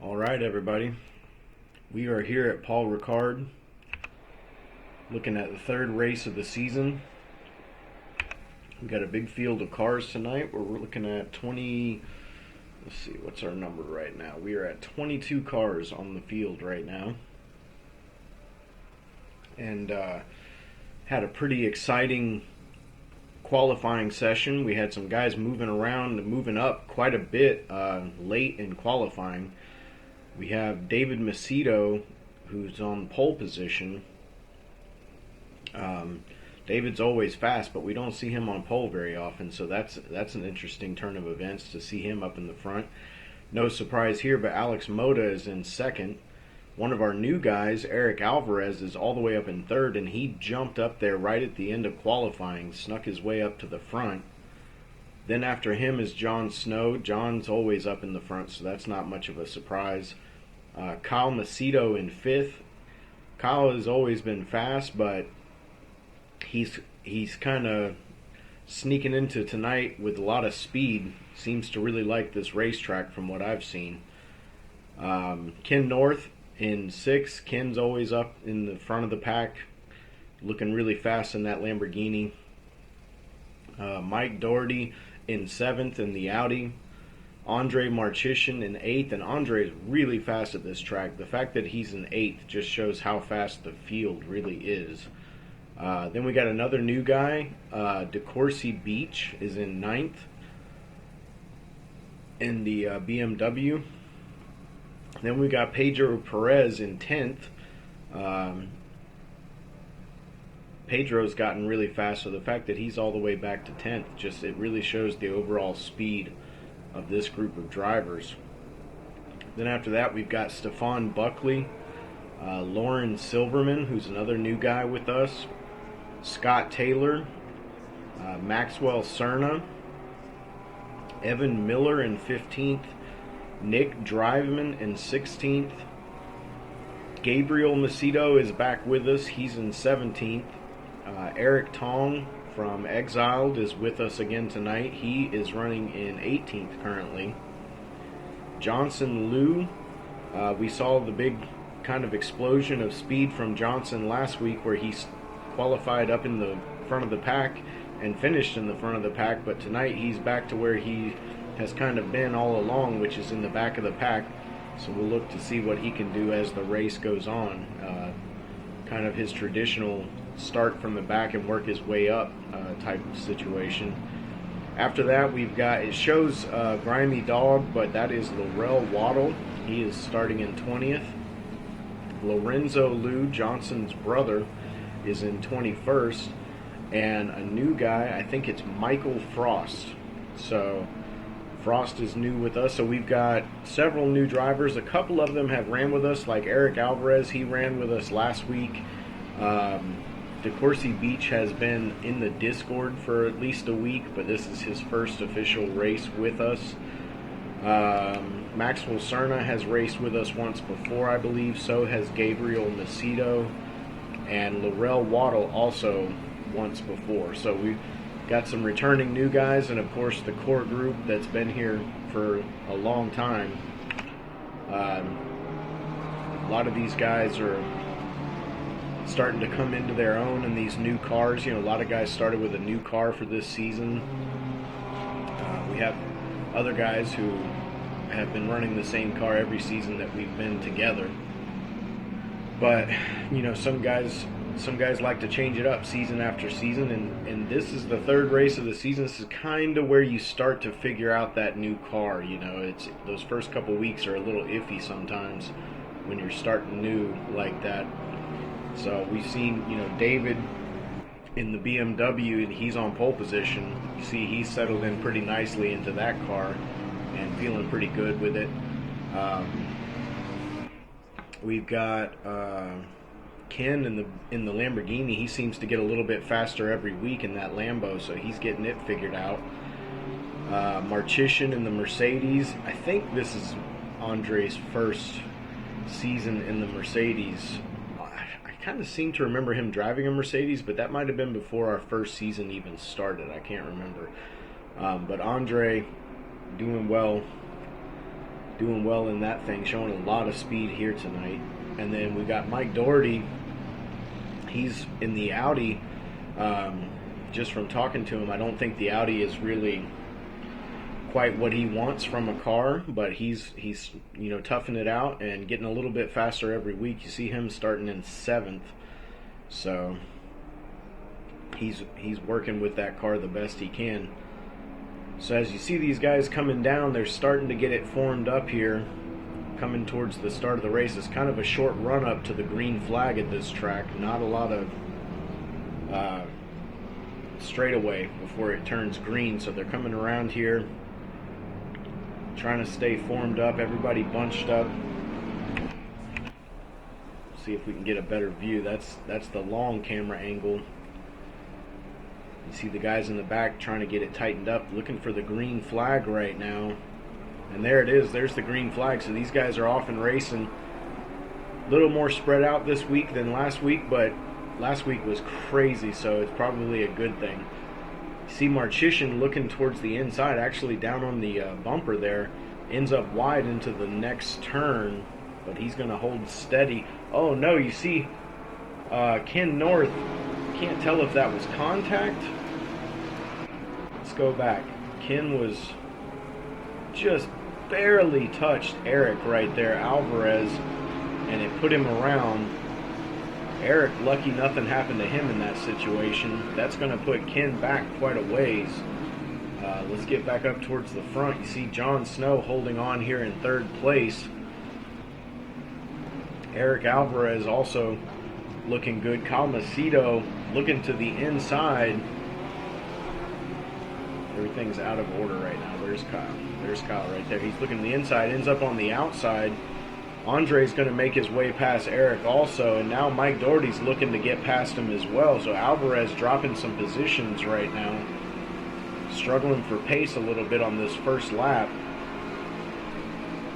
All right, everybody. We are here at Paul Ricard, looking at the third race of the season. We got a big field of cars tonight. We're looking at 20. Let's see, what's our number right now? We are at 22 cars on the field right now, and had a pretty exciting qualifying session. We had some guys moving around, moving up quite a bit late in qualifying. We have David Macedo, who's on pole position. David's always fast, but we don't see him on pole very often, so that's an interesting turn of events to see him up in the front. No surprise here, but Alex Mota is in second. One of our new guys, Eric Alvarez, is all the way up in third, and he jumped up there right at the end of qualifying, snuck his way up to the front. Then after him is John Snow. John's always up in the front, so that's not much of a surprise. Kyle Macedo in fifth. Kyle has always been fast, but he's kind of sneaking into tonight with a lot of speed. Seems to really like this racetrack from what I've seen. Ken North in sixth. Ken's always up in the front of the pack, looking really fast in that Lamborghini. Mike Doherty in seventh in the Audi. Andre Marchishin in eighth, and Andre is really fast at this track. The fact that he's in eighth just shows how fast the field really is. Then we got another new guy. DeCourcy Beach is in ninth in the BMW. Then we got Pedro Perez in 10th. Pedro's gotten really fast, so the fact that he's all the way back to 10th, it really shows the overall speed of this group of drivers. Then after that, we've got Stefan Buckley, Lauren Silverman, who's another new guy with us, Scott Taylor, Maxwell Cerna, Evan Miller in 15th, Nick Driveman in 16th. Gabriel Macedo is back with us. He's in 17th. Eric Tong from Exiled is with us again tonight. He is running in 18th currently. Johnson Liu, we saw the big kind of explosion of speed from Johnson last week where he qualified up in the front of the pack and finished in the front of the pack, but tonight he's back to where he has kind of been all along, which is in the back of the pack. So we'll look to see what he can do as the race goes on. Kind of his traditional start from the back and work his way up type of situation. After that, we've got, it shows Grimy Dog, but that is Laurel Waddle. He is starting in 20th. Lorenzo Liu, Johnson's brother, is in 21st. And a new guy, I think it's Michael Frost. So Frost is new with us. So we've got several new drivers. A couple of them have ran with us, like Eric Alvarez. He ran with us last week. DeCourcy Beach has been in the Discord for at least a week, but this is his first official race with us. Maxwell Cerna has raced with us once before, I believe. So has Gabriel Macedo. And Laurel Waddle also once before. So we've got some returning new guys, and of course the core group that's been here for a long time. A lot of these guys are starting to come into their own in these new cars. You know, a lot of guys started with a new car for this season. We have other guys who have been running the same car every season that we've been together. But, you know, some guys like to change it up season after season, and this is the third race of the season. This is kind of where you start to figure out that new car. You know, it's those first couple weeks are a little iffy sometimes when you're starting new like that. So we've seen, you know, David in the BMW, and he's on pole position. You see he's settled in pretty nicely into that car and feeling pretty good with it. We've got Ken in the Lamborghini. He seems to get a little bit faster every week in that Lambo, so he's getting it figured out. Marchishin in the Mercedes. I think this is Andre's first season in the Mercedes. I kind of seem to remember him driving a Mercedes, but that might have been before our first season even started. I can't remember. But Andre doing well doing well in that thing, showing a lot of speed here tonight. And then we got Mike Doherty. He's in the Audi. Just from talking to him, I don't think the Audi is really quite what he wants from a car, but he's toughing it out and getting a little bit faster every week. You see him starting in 7th, so he's working with that car the best he can. So as you see these guys coming down, they're starting to get it formed up here, coming towards the start of the race. It's kind of a short run up to the green flag at this track, not a lot of straightaway before it turns green. So they're coming around here, trying to stay formed up, everybody bunched up. See if we can get a better view. That's the long camera angle. You see the guys in the back trying to get it tightened up, looking for the green flag right now. And there it is, there's the green flag. So these guys are off and racing. A little more spread out this week than last week, but last week was crazy, so it's probably a good thing. You see Marchician looking towards the inside, actually down on the bumper there. Ends up wide into the next turn, but he's going to hold steady. Oh no, you see Ken North, can't tell if that was contact. Let's go back. Ken was just barely touched Eric right there, Alvarez, and it put him around. Eric, lucky nothing happened to him in that situation. That's going to put Ken back quite a ways. Let's get back up towards the front. You see John Snow holding on here in 3rd place. Eric Alvarez also looking good. Kyle Macedo looking to the inside. Everything's out of order right now. There's Kyle. There's Kyle right there. He's looking to the inside, ends up on the outside. Andre's going to make his way past Eric also, and now Mike Doherty's looking to get past him as well. So Alvarez dropping some positions right now, struggling for pace a little bit on this first lap.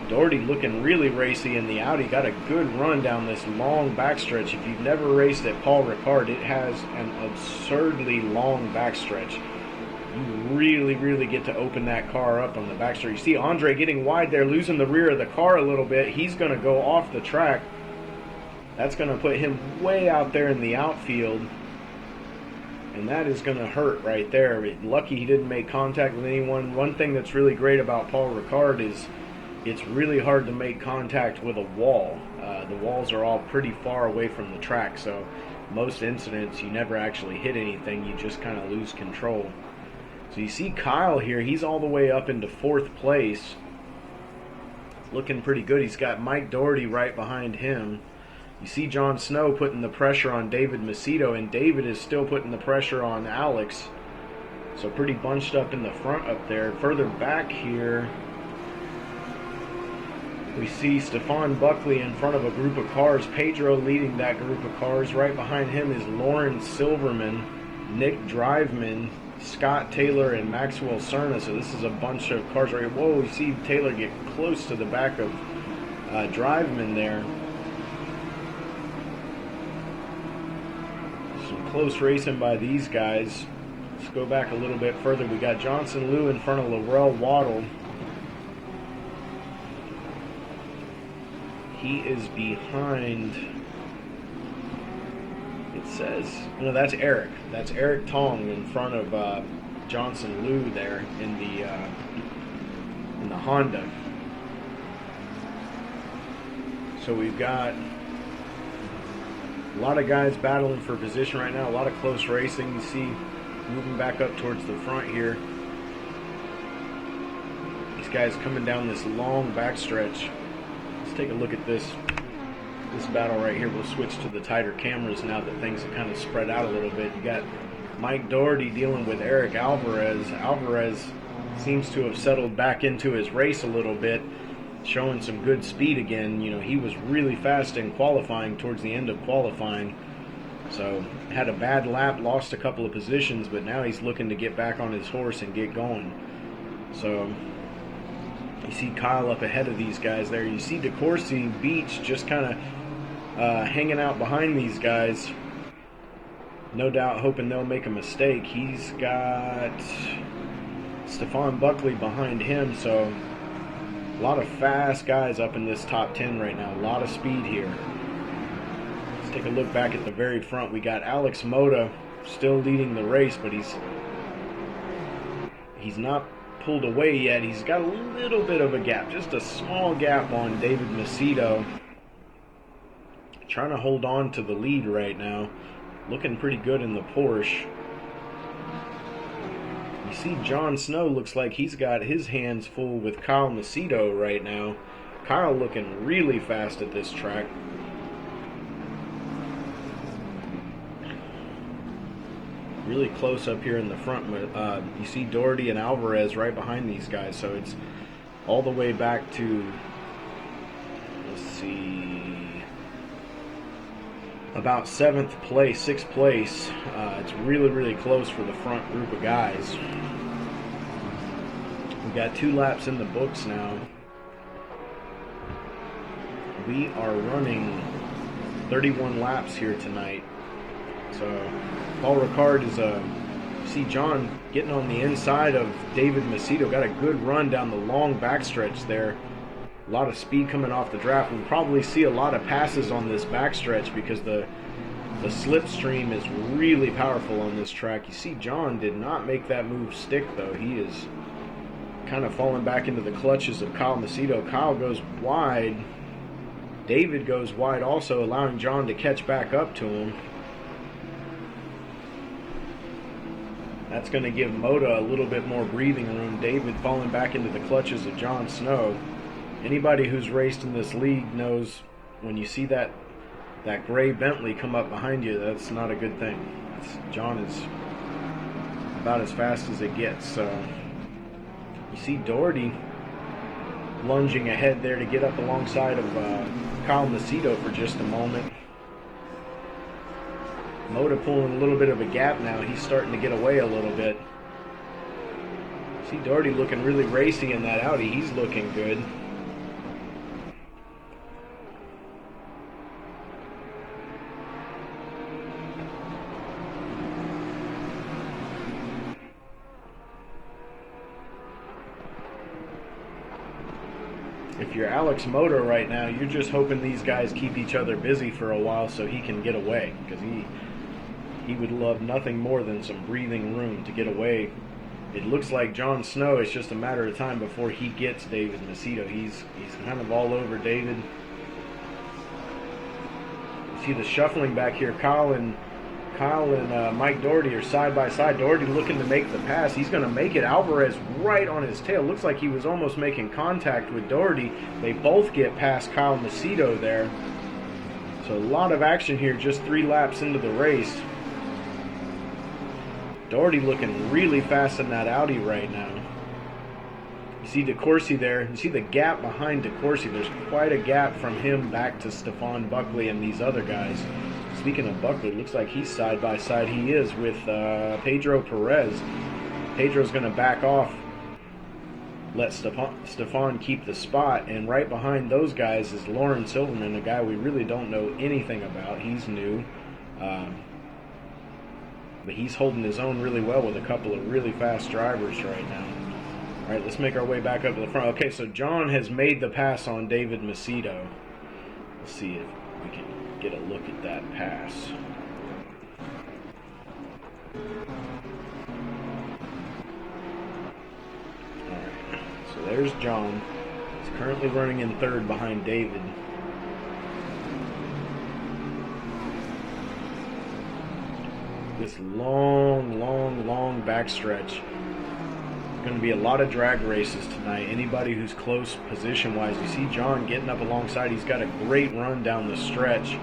Doherty looking really racy in the Audi. Got a good run down this long backstretch. If you've never raced at Paul Ricard, it has an absurdly long backstretch. You really get to open that car up on the backstretch. You see Andre getting wide there, losing the rear of the car a little bit. He's going to go off the track. That's going to put him way out there in the outfield. And that is going to hurt right there. Lucky he didn't make contact with anyone. One thing that's really great about Paul Ricard is it's really hard to make contact with a wall. The walls are all pretty far away from the track, so most incidents you never actually hit anything. You just kind of lose control. So you see Kyle here, he's all the way up into 4th place. Looking pretty good. He's got Mike Doherty right behind him. You see John Snow putting the pressure on David Macedo, and David is still putting the pressure on Alex. So pretty bunched up in the front up there. Further back here, we see Stefan Buckley in front of a group of cars. Pedro leading that group of cars. Right behind him is Lauren Silverman, Nick Driveman, Scott Taylor, and Maxwell Cerna. So this is a bunch of cars right here. Whoa, you see Taylor get close to the back of Driveman there. Some close racing by these guys. Let's go back a little bit further. We got Johnson Liu in front of Laurel Waddle. He is behind, it says, no, that's Eric. That's Eric Tong in front of Johnson Liu there in the Honda. So we've got a lot of guys battling for position right now, a lot of close racing. You see moving back up towards the front here. These guys coming down this long backstretch. Let's take a look at this battle right here. We'll switch to the tighter cameras now that things have kind of spread out a little bit. You got Mike Doherty dealing with Eric Alvarez. Alvarez seems to have settled back into his race a little bit, showing some good speed again. You know, he was really fast in qualifying towards the end of qualifying. So had a bad lap, lost a couple of positions, but now he's looking to get back on his horse and get going. So you see Kyle up ahead of these guys there. You see DeCourcy Beach just kind of hanging out behind these guys. No doubt hoping they'll make a mistake. He's got Stefan Buckley behind him, so A lot of fast guys up in this top 10 right now. A lot of speed here. Let's take a look back at the very front. We got Alex Mota still leading the race, but he's not pulled away yet. He's got a little bit of a gap, just a small gap on David Macedo. Trying to hold on to the lead right now. Looking pretty good in the Porsche. You see Jon Snow looks like he's got his hands full with Kyle Macedo right now. Kyle looking really fast at this track. Really close up here in the front. You see Doherty and Alvarez right behind these guys, so it's all the way back to, let's see, about 7th place, 6th place. It's really, really close for the front group of guys. We've got 2 laps in the books now. We are running 31 laps here tonight. So Paul Ricard is see John getting on the inside of David Macedo. Got a good run down the long backstretch there. A lot of speed coming off the draft. We'll probably see a lot of passes on this backstretch because the slipstream is really powerful on this track. You see John did not make that move stick though. He is kind of falling back into the clutches of Kyle Macedo. Kyle goes wide. David goes wide also, allowing John to catch back up to him. That's going to give Mota a little bit more breathing room. David falling back into the clutches of Jon Snow. Anybody who's raced in this league knows when you see that gray Bentley come up behind you, that's not a good thing. John is about as fast as it gets. So you see Doherty lunging ahead there to get up alongside of Kyle Macedo for just a moment. Mota pulling a little bit of a gap now. He's starting to get away a little bit. See Doherty looking really racy in that Audi. He's looking good. If you're Alex Mota right now, you're just hoping these guys keep each other busy for a while so he can get away, because he would love nothing more than some breathing room to get away. It looks like Jon Snow, it's just a matter of time before he gets David Macedo. He's kind of all over David. You see the shuffling back here. Kyle and Mike Doherty are side by side. Doherty looking to make the pass. He's going to make it. Alvarez right on his tail. Looks like he was almost making contact with Doherty. They both get past Kyle Macedo there. So a lot of action here just 3 laps into the race. Doherty looking really fast in that Audi right now. You see DeCourcy there. You see the gap behind DeCourcy. There's quite a gap from him back to Stefan Buckley and these other guys. Speaking of Buckley, looks like he's side by side. He is with Pedro Perez. Pedro's going to back off, let Stefan keep the spot, and right behind those guys is Lauren Silverman, a guy we really don't know anything about. He's new, but he's holding his own really well with a couple of really fast drivers right now. All right, let's make our way back up to the front. Okay, so John has made the pass on David Macedo. Let's see if we can get a look at that pass. Alright, so there's John. He's currently running in 3rd behind David. This long backstretch. Going to be a lot of drag races tonight. Anybody who's close position-wise, you see John getting up alongside. He's got a great run down the stretch.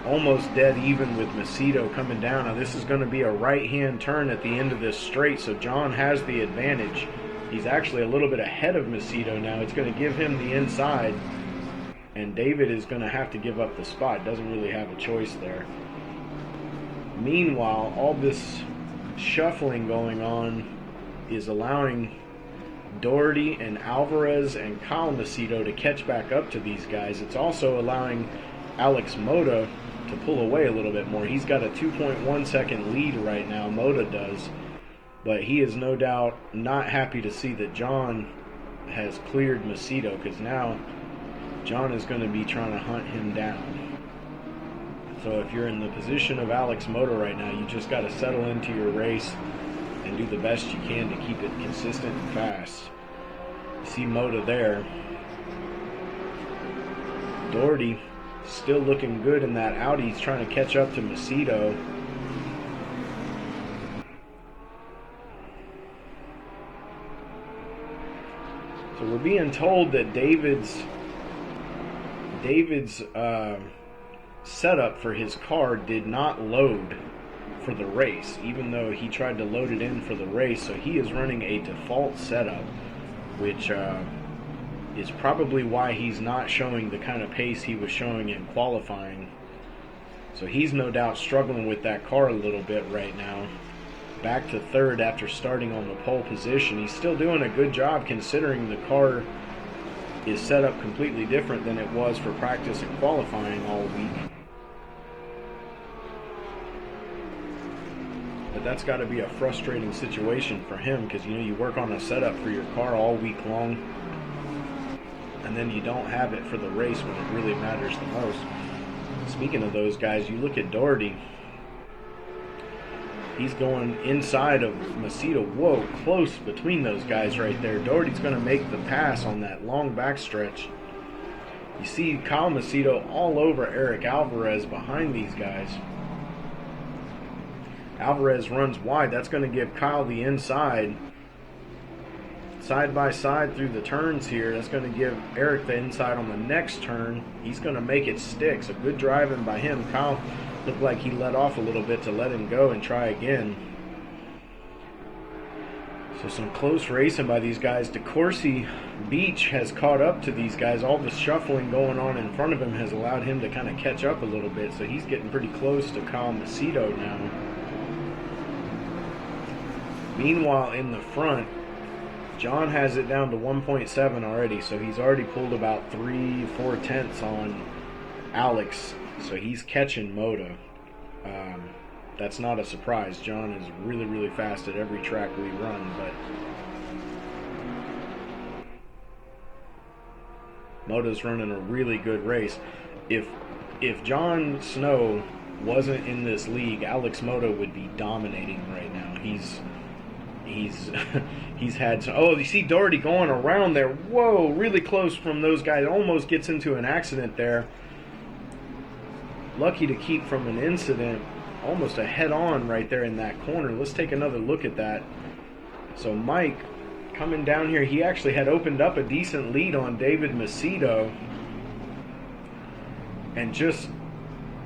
Almost dead even with Macedo coming down. Now this is going to be a right-hand turn at the end of this straight, so John has the advantage. He's actually a little bit ahead of Macedo now. It's going to give him the inside, and David is going to have to give up the spot. Doesn't really have a choice there. Meanwhile, all this shuffling going on is allowing Doherty and Alvarez and Kyle Macedo to catch back up to these guys. It's also allowing Alex Mota to pull away a little bit more. He's got a 2.1 second lead right now, Mota does, but he is no doubt not happy to see that John has cleared Macedo, because now John is going to be trying to hunt him down. So if you're in the position of Alex Moto right now, you just got to settle into your race and do the best you can to keep it consistent and fast. You see Moto there. Doherty still looking good in that Audi. He's trying to catch up to Macedo. So we're being told that David's setup for his car did not load for the race, even though he tried to load it in for the race. So he is running a default setup, which is probably why he's not showing the kind of pace he was showing in qualifying. So he's no doubt struggling with that car a little bit right now. Back to third after starting on the pole position. He's still doing a good job considering the car is set up completely different than it was for practice and qualifying all week. But that's got to be a frustrating situation for him, because you work on a setup for your car all week long, and then you don't have it for the race when it really matters the most. Speaking of those guys, you look at Doherty. He's going inside of Macedo. Whoa, close between those guys right there. Doherty's going to make the pass on that long backstretch. You see Kyle Macedo all over Eric Alvarez behind these guys. Alvarez runs wide. That's going to give Kyle the inside. Side by side through the turns here. That's going to give Eric the inside on the next turn. He's going to make it stick. So good driving by him. Kyle looked like he let off a little bit to let him go and try again. So some close racing by these guys. DeCourcy Beach has caught up to these guys. All the shuffling going on in front of him has allowed him to kind of catch up a little bit. So he's getting pretty close to Kyle Macedo now. Meanwhile, in the front, John has it down to 1.7 already, so he's already pulled about 3-4 tenths on Alex, so he's catching Moto. That's not a surprise. John is really, really fast at every track we run, but Moto's running a really good race. If John Snow wasn't in this league, Alex Moto would be dominating right now. He's had some. Oh, you see Doherty going around there. Whoa, really close from those guys. Almost gets into an accident there. Lucky to keep from an incident. Almost a head-on right there in that corner. Let's take another look at that. So Mike coming down here. He actually had opened up a decent lead on David Macedo. And just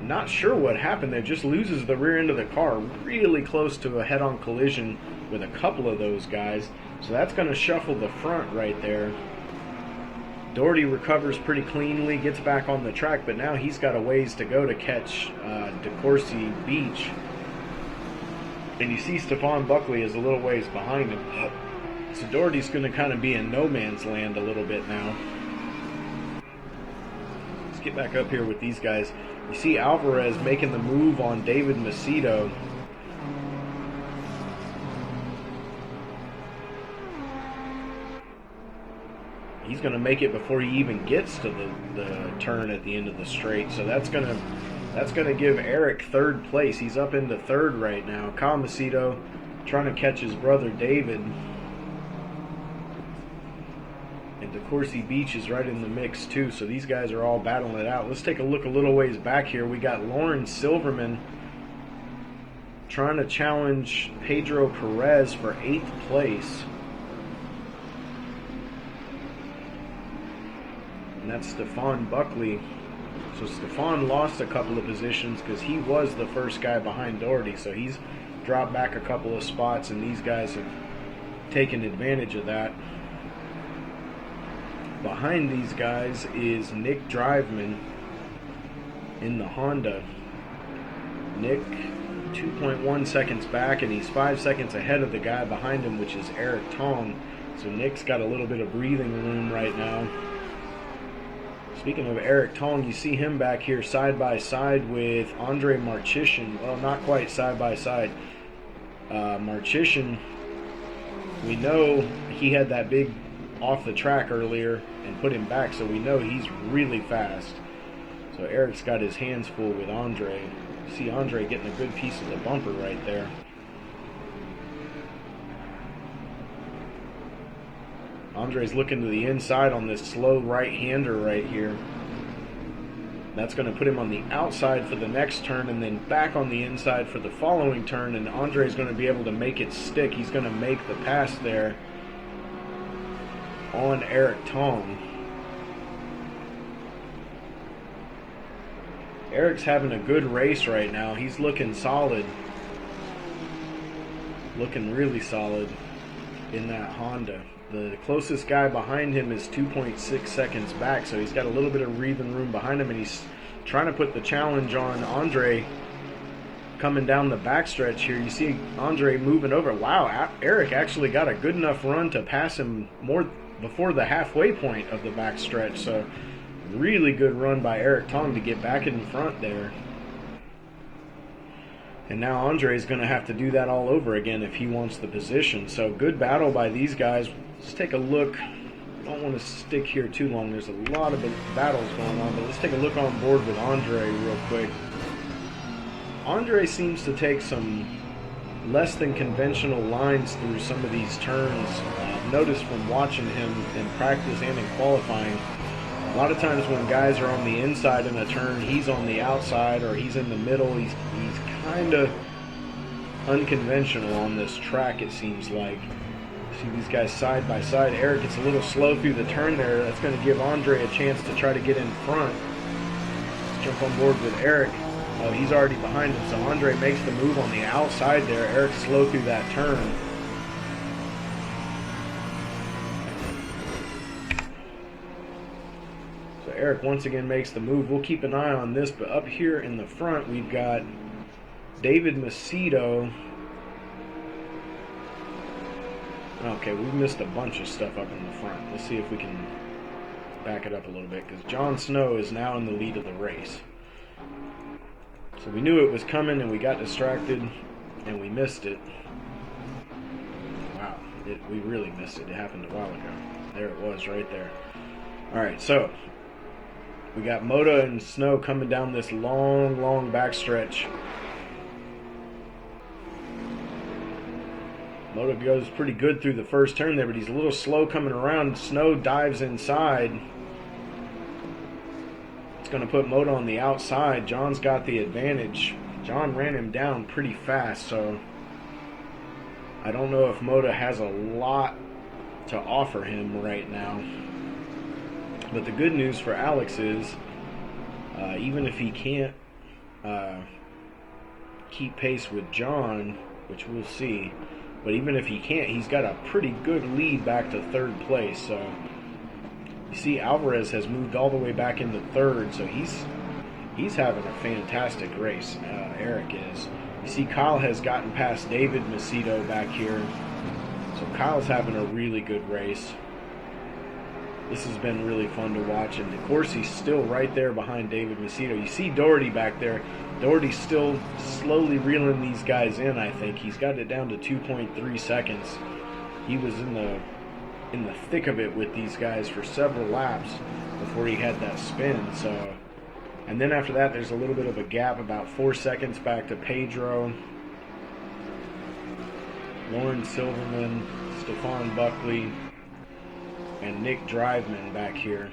not sure what happened there. Just loses the rear end of the car. Really close to a head-on collision with a couple of those guys. So that's going to shuffle the front right there. Doherty recovers pretty cleanly, gets back on the track, but now he's got a ways to go to catch DeCourcy Beach. And you see Stefan Buckley is a little ways behind him. So Doherty's going to kind of be in no man's land a little bit now. Let's get back up here with these guys. You see Alvarez making the move on David Macedo. He's going to make it before he even gets to the turn at the end of the straight. So that's going to give Eric third place. He's up into third right now. Kyle Macedo trying to catch his brother David. And DeCourcy Beach is right in the mix too. So these guys are all battling it out. Let's take a look a little ways back here. We got Lauren Silverman trying to challenge Pedro Perez for 8th place. And that's Stefan Buckley. So Stefan lost a couple of positions because he was the first guy behind Doherty. So he's dropped back a couple of spots, and these guys have taken advantage of that. Behind these guys is Nick Driveman in the Honda. Nick 2.1 seconds back, and he's 5 seconds ahead of the guy behind him, which is Eric Tong. So Nick's got a little bit of breathing room right now. Speaking of Eric Tong, you see him back here side by side with Andre Marchishin. Well, not quite side by side. Marchishin, we know he had that big off the track earlier and put him back, so we know he's really fast. So Eric's got his hands full with Andre. You see Andre getting a good piece of the bumper right there. Andre's looking to the inside on this slow right-hander right here. That's going to put him on the outside for the next turn and then back on the inside for the following turn, and Andre's going to be able to make it stick. He's going to make the pass there on Eric Tong. Eric's having a good race right now. He's looking solid. Looking really solid in that Honda. The closest guy behind him is 2.6 seconds back, so he's got a little bit of breathing room behind him, and he's trying to put the challenge on Andre coming down the backstretch here. You see Andre moving over. Wow, Eric actually got a good enough run to pass him more before the halfway point of the backstretch, so really good run by Eric Tong to get back in front there. And now Andre's going to have to do that all over again if he wants the position. So good battle by these guys. Let's take a look. I don't want to stick here too long. There's a lot of battles going on, but let's take a look on board with Andre real quick. Andre seems to take some less than conventional lines through some of these turns. Notice from watching him in practice and in qualifying, a lot of times when guys are on the inside in a turn, he's on the outside or he's in the middle. He's kind of unconventional on this track, it seems like. See these guys side by side. Eric gets a little slow through the turn there. That's going to give Andre a chance to try to get in front. Let's jump on board with Eric. Oh, he's already behind him, so Andre makes the move on the outside there. Eric's slow through that turn. So Eric once again makes the move. We'll keep an eye on this, but up here in the front we've got David Macedo. Okay, we've missed a bunch of stuff up in the front. Let's see if we can back it up a little bit, because John Snow is now in the lead of the race. So we knew it was coming and we got distracted and we missed it. Wow, we really missed it. It happened a while ago. There it was right there. Alright, so we got Moda and Snow coming down this long backstretch. Moda goes pretty good through the first turn there, but he's a little slow coming around. Snow dives inside. It's going to put Moda on the outside. John's got the advantage. John ran him down pretty fast, so I don't know if Moda has a lot to offer him right now. But the good news for Alex is, even if he can't keep pace with John, which we'll see, but even if he can't, he's got a pretty good lead back to third place. So you see Alvarez has moved all the way back into third, so he's having a fantastic race. Eric is. You see Kyle has gotten past David Macedo back here, so Kyle's having a really good race. This has been really fun to watch, and of course he's still right there behind David Macedo. You see Doherty back there. Doherty's still slowly reeling these guys in, I think. He's got it down to 2.3 seconds. He was in the thick of it with these guys for several laps before he had that spin. So, and then after that, there's a little bit of a gap, about 4 seconds back to Pedro, Lauren Silverman, Stefan Buckley, and Nick Driveman back here.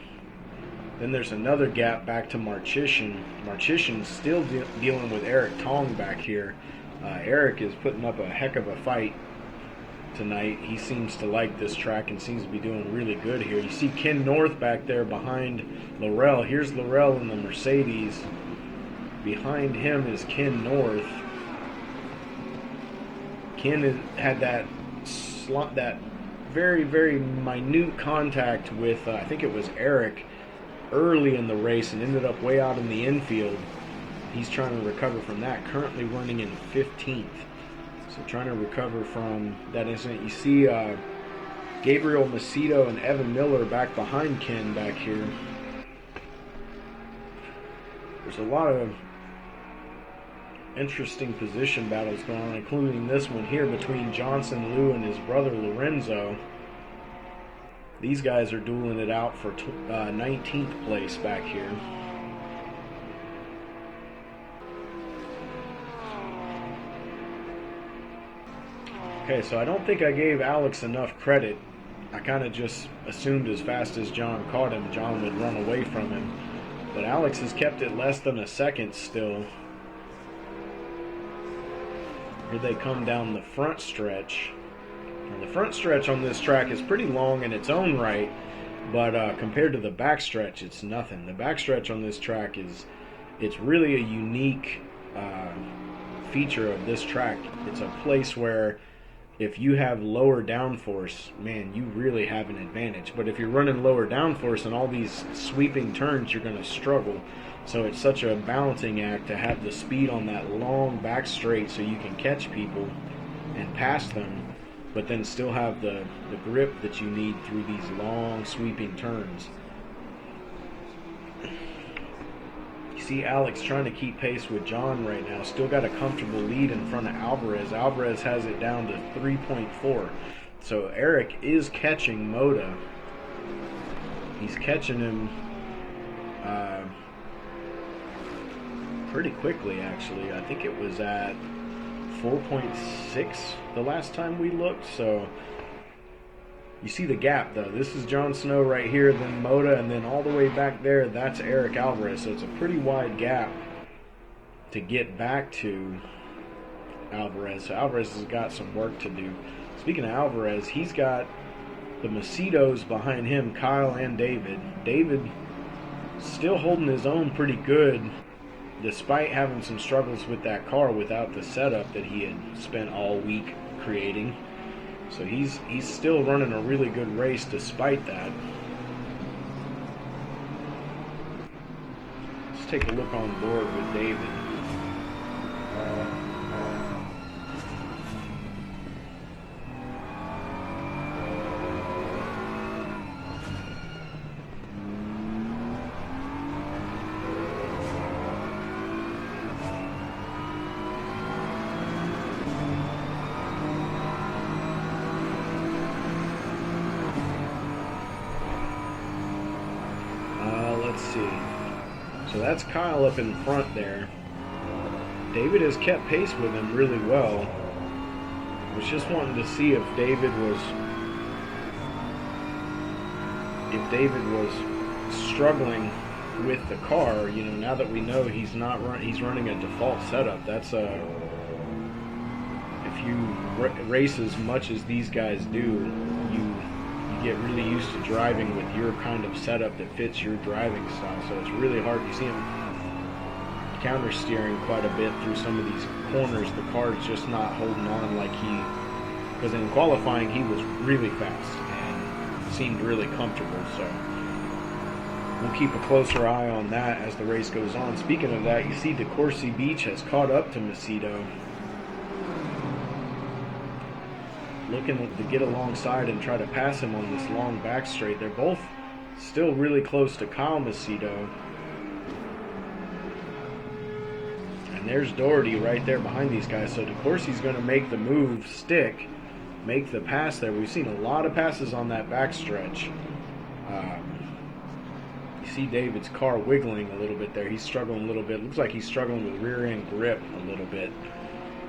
Then there's another gap back to Marchishin. Marchishin's still dealing with Eric Tong back here. Eric is putting up a heck of a fight tonight. He seems to like this track and seems to be doing really good here. You see Ken North back there behind Laurel. Here's Laurel in the Mercedes. Behind him is Ken North. Ken had that very, very minute contact with, I think it was Eric, early in the race and ended up way out in the infield. He's trying to recover from that, currently running in 15th. So trying to recover from that incident. You see Gabriel Macedo and Evan Miller back behind Ken back here. There's a lot of interesting position battles going on, including this one here between Johnson Liu and his brother Lorenzo. These guys are dueling it out for 19th place back here. Okay, so I don't think I gave Alex enough credit. I kind of just assumed as fast as John caught him, John would run away from him. But Alex has kept it less than a second still. Here they come down the front stretch. And the front stretch on this track is pretty long in its own right, but compared to the back stretch, it's nothing. The back stretch on this track it's really a unique feature of this track. It's a place where if you have lower downforce, man, you really have an advantage. But if you're running lower downforce and all these sweeping turns, you're going to struggle. So it's such a balancing act to have the speed on that long back straight so you can catch people and pass them, but then still have the grip that you need through these long sweeping turns. You see Alex trying to keep pace with John right now. Still got a comfortable lead in front of Alvarez. Alvarez has it down to 3.4. So Eric is catching Moda. He's catching him pretty quickly, actually. I think it was at 4.6 the last time we looked. So you see the gap, though. This is Jon Snow right here, then Moda, and then all the way back there, that's Eric Alvarez. So it's a pretty wide gap to get back to Alvarez. So Alvarez has got some work to do. Speaking of Alvarez, he's got the Macedos behind him, Kyle and David. David still holding his own pretty good, despite having some struggles with that car without the setup that he had spent all week creating. So he's still running a really good race despite that. Let's take a look on board with David. Let's see. So that's Kyle up in front there. David has kept pace with him really well. I was just wanting to see if David was struggling with the car. You know, now that we know he's running a default setup. That's if you race as much as these guys do, you get really used to driving with your kind of setup that fits your driving style. So it's really hard. You see him counter steering quite a bit through some of these corners. The car's just not holding on like because in qualifying he was really fast and seemed really comfortable. So we'll keep a closer eye on that as the race goes on. Speaking of that, you see DeCourcy Beach has caught up to Macedo, looking to get alongside and try to pass him on this long back straight. They're both still really close to Kyle Macedo. And there's Doherty right there behind these guys. So DeCourcy's going to make the move, stick, make the pass there. We've seen a lot of passes on that back stretch. You see David's car wiggling a little bit there. He's struggling a little bit. Looks like he's struggling with rear end grip a little bit.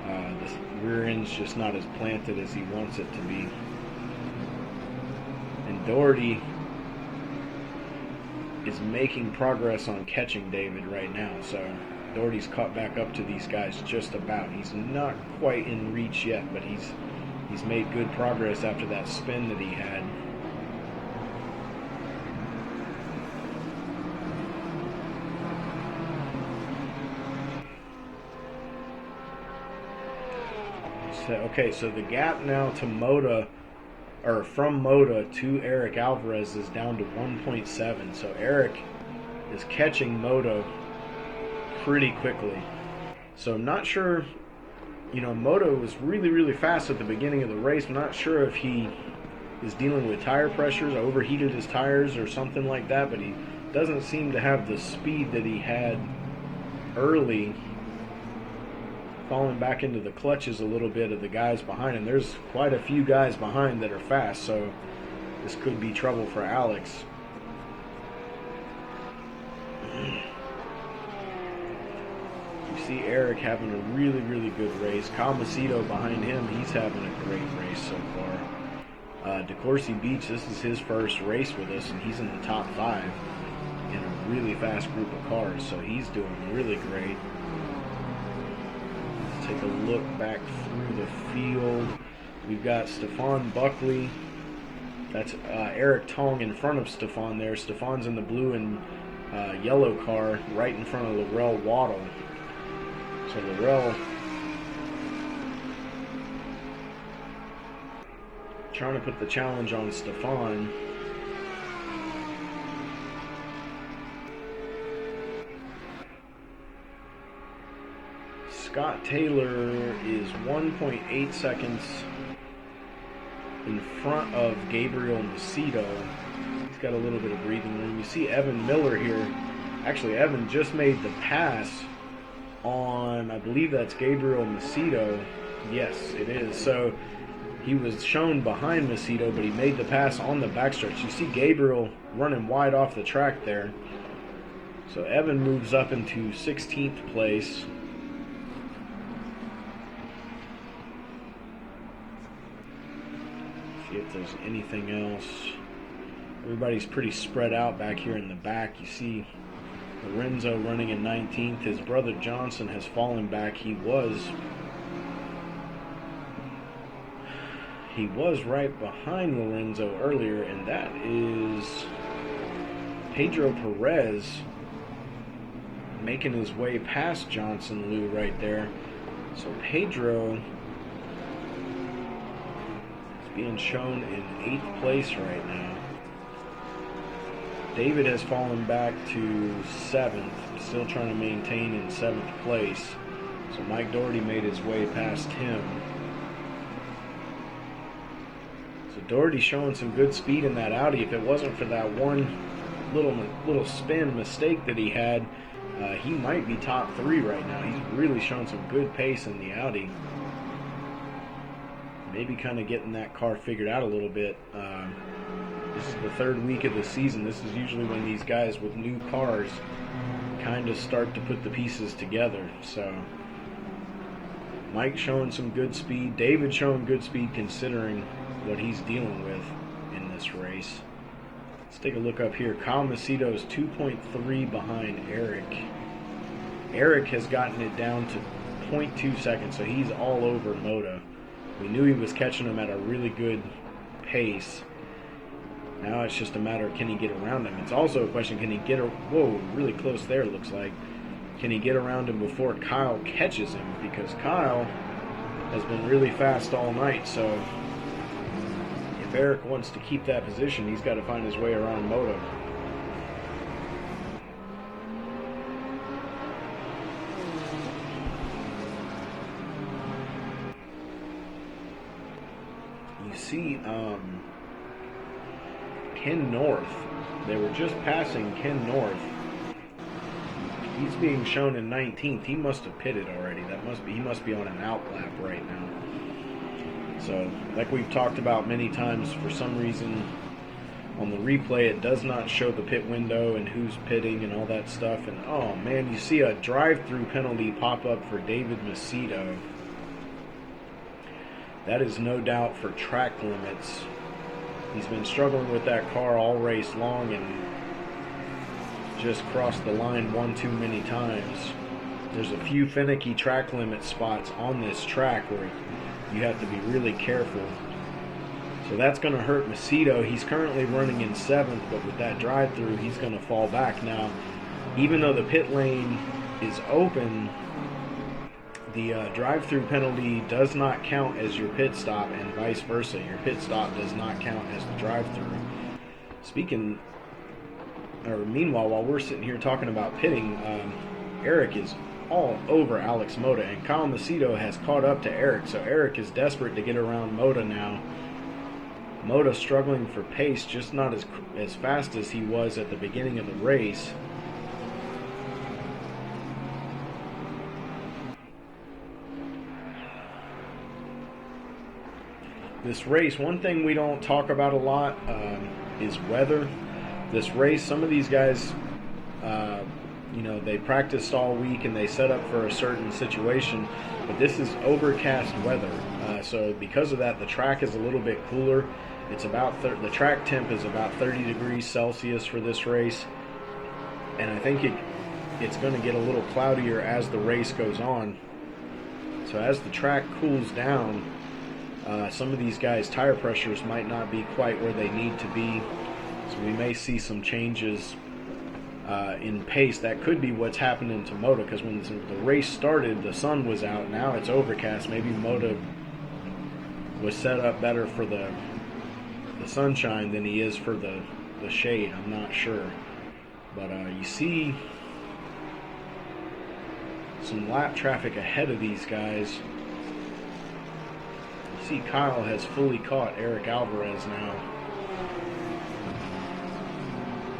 The rear end's just not as planted as he wants it to be. And Doherty is making progress on catching David right now. So Doherty's caught back up to these guys just about. He's not quite in reach yet, but he's made good progress after that spin that he had. Okay, so the gap now to Moda, or from Moda to Eric Alvarez, is down to 1.7. So Eric is catching Moda pretty quickly. So I'm not sure, Moda was really, really fast at the beginning of the race. I'm not sure if he is dealing with tire pressures, overheated his tires or something like that, but he doesn't seem to have the speed that he had early, falling back into the clutches a little bit of the guys behind him. There's quite a few guys behind that are fast, so this could be trouble for Alex. You see Eric having a really, really good race. Kyle Macedo behind him, he's having a great race so far. DeCourcy Beach, this is his first race with us, and he's in the top 5 in a really fast group of cars, so he's doing really great. Let's take a look back through the field. We've got Stefan Buckley. That's Eric Tong in front of Stefan there. Stefan's in the blue and yellow car right in front of Laurel Waddle. So Laurel trying to put the challenge on Stefan. Scott Taylor is 1.8 seconds in front of Gabriel Macedo. He's got a little bit of breathing room. You see Evan Miller here. Actually, Evan just made the pass on, I believe that's Gabriel Macedo. Yes, it is. So he was shown behind Macedo, but he made the pass on the backstretch. You see Gabriel running wide off the track there. So Evan moves up into 16th place. See if there's anything else. Everybody's pretty spread out back here in the back. You see Lorenzo running in 19th. His brother Johnson has fallen back. He was right behind Lorenzo earlier, and that is Pedro Perez making his way past Johnson Lou right there. So Pedro is being shown in 8th place right now. David has fallen back to 7th, still trying to maintain in 7th place. So Mike Doherty made his way past him. So Doherty showing some good speed in that Audi. If it wasn't for that one little spin mistake that he had, he might be top 3 right now. He's really shown some good pace in the Audi. Maybe kind of getting that car figured out a little bit. This is the 3rd week of the season. This is usually when these guys with new cars kind of start to put the pieces together. So Mike showing some good speed. David showing good speed considering what he's dealing with in this race. Let's take a look up here. Kyle Macedo's 2.3 behind Eric. Eric has gotten it down to 0.2 seconds, so he's all over Moda. We knew he was catching him at a really good pace. Now it's just a matter of can he get around him. It's also a question, can he get whoa, really close there it looks like. Can he get around him before Kyle catches him? Because Kyle has been really fast all night, so if Eric wants to keep that position, he's got to find his way around Moto. You see Ken North. They were just passing Ken North. He's being shown in 19th. He must have pitted already. He must be on an out lap right now. So, like we've talked about many times, for some reason on the replay it does not show the pit window and who's pitting and all that stuff. And oh man, you see a drive-through penalty pop up for David Macedo. That is no doubt for track limits. He's been struggling with that car all race long and just crossed the line one too many times. There's a few finicky track limit spots on this track where you have to be really careful. So that's going to hurt Macedo. He's currently running in 7th, but with that drive-through, he's going to fall back. Now, even though the pit lane is open, the drive-through penalty does not count as your pit stop, and vice versa. Your pit stop does not count as the drive-through. Meanwhile, while we're sitting here talking about pitting, Eric is all over Alex Moda, and Kyle Macedo has caught up to Eric, so Eric is desperate to get around Moda now. Moda struggling for pace, just not as fast as he was at the beginning of the race. this race, one thing we don't talk about a lot is weather. This race, some of these guys, they practiced all week and they set up for a certain situation, but this is overcast weather. So because of that, the track is a little bit cooler. It's about the track temp is about 30 degrees Celsius for this race, and I think it's going to get a little cloudier as the race goes on. So as the track cools down, some of these guys' tire pressures might not be quite where they need to be. So we may see some changes in pace. That could be what's happening to Moto, because when the race started, the sun was out. Now it's overcast. Maybe Moto was set up better for the sunshine than he is for the shade. I'm not sure. But you see some lap traffic ahead of these guys. You see Kyle has fully caught Eric Alvarez now.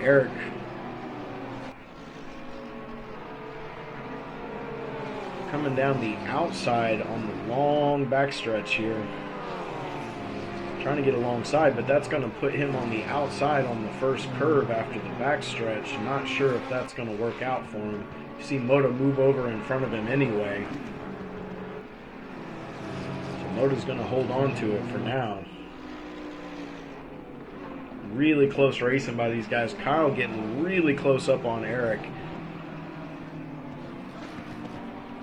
Eric coming down the outside on the long backstretch here. Trying to get alongside, but that's going to put him on the outside on the first curve after the backstretch. Not sure if that's going to work out for him. You see Moto move over in front of him anyway. So Moto's going to hold on to it for now. Really close racing by these guys. Kyle getting really close up on Eric.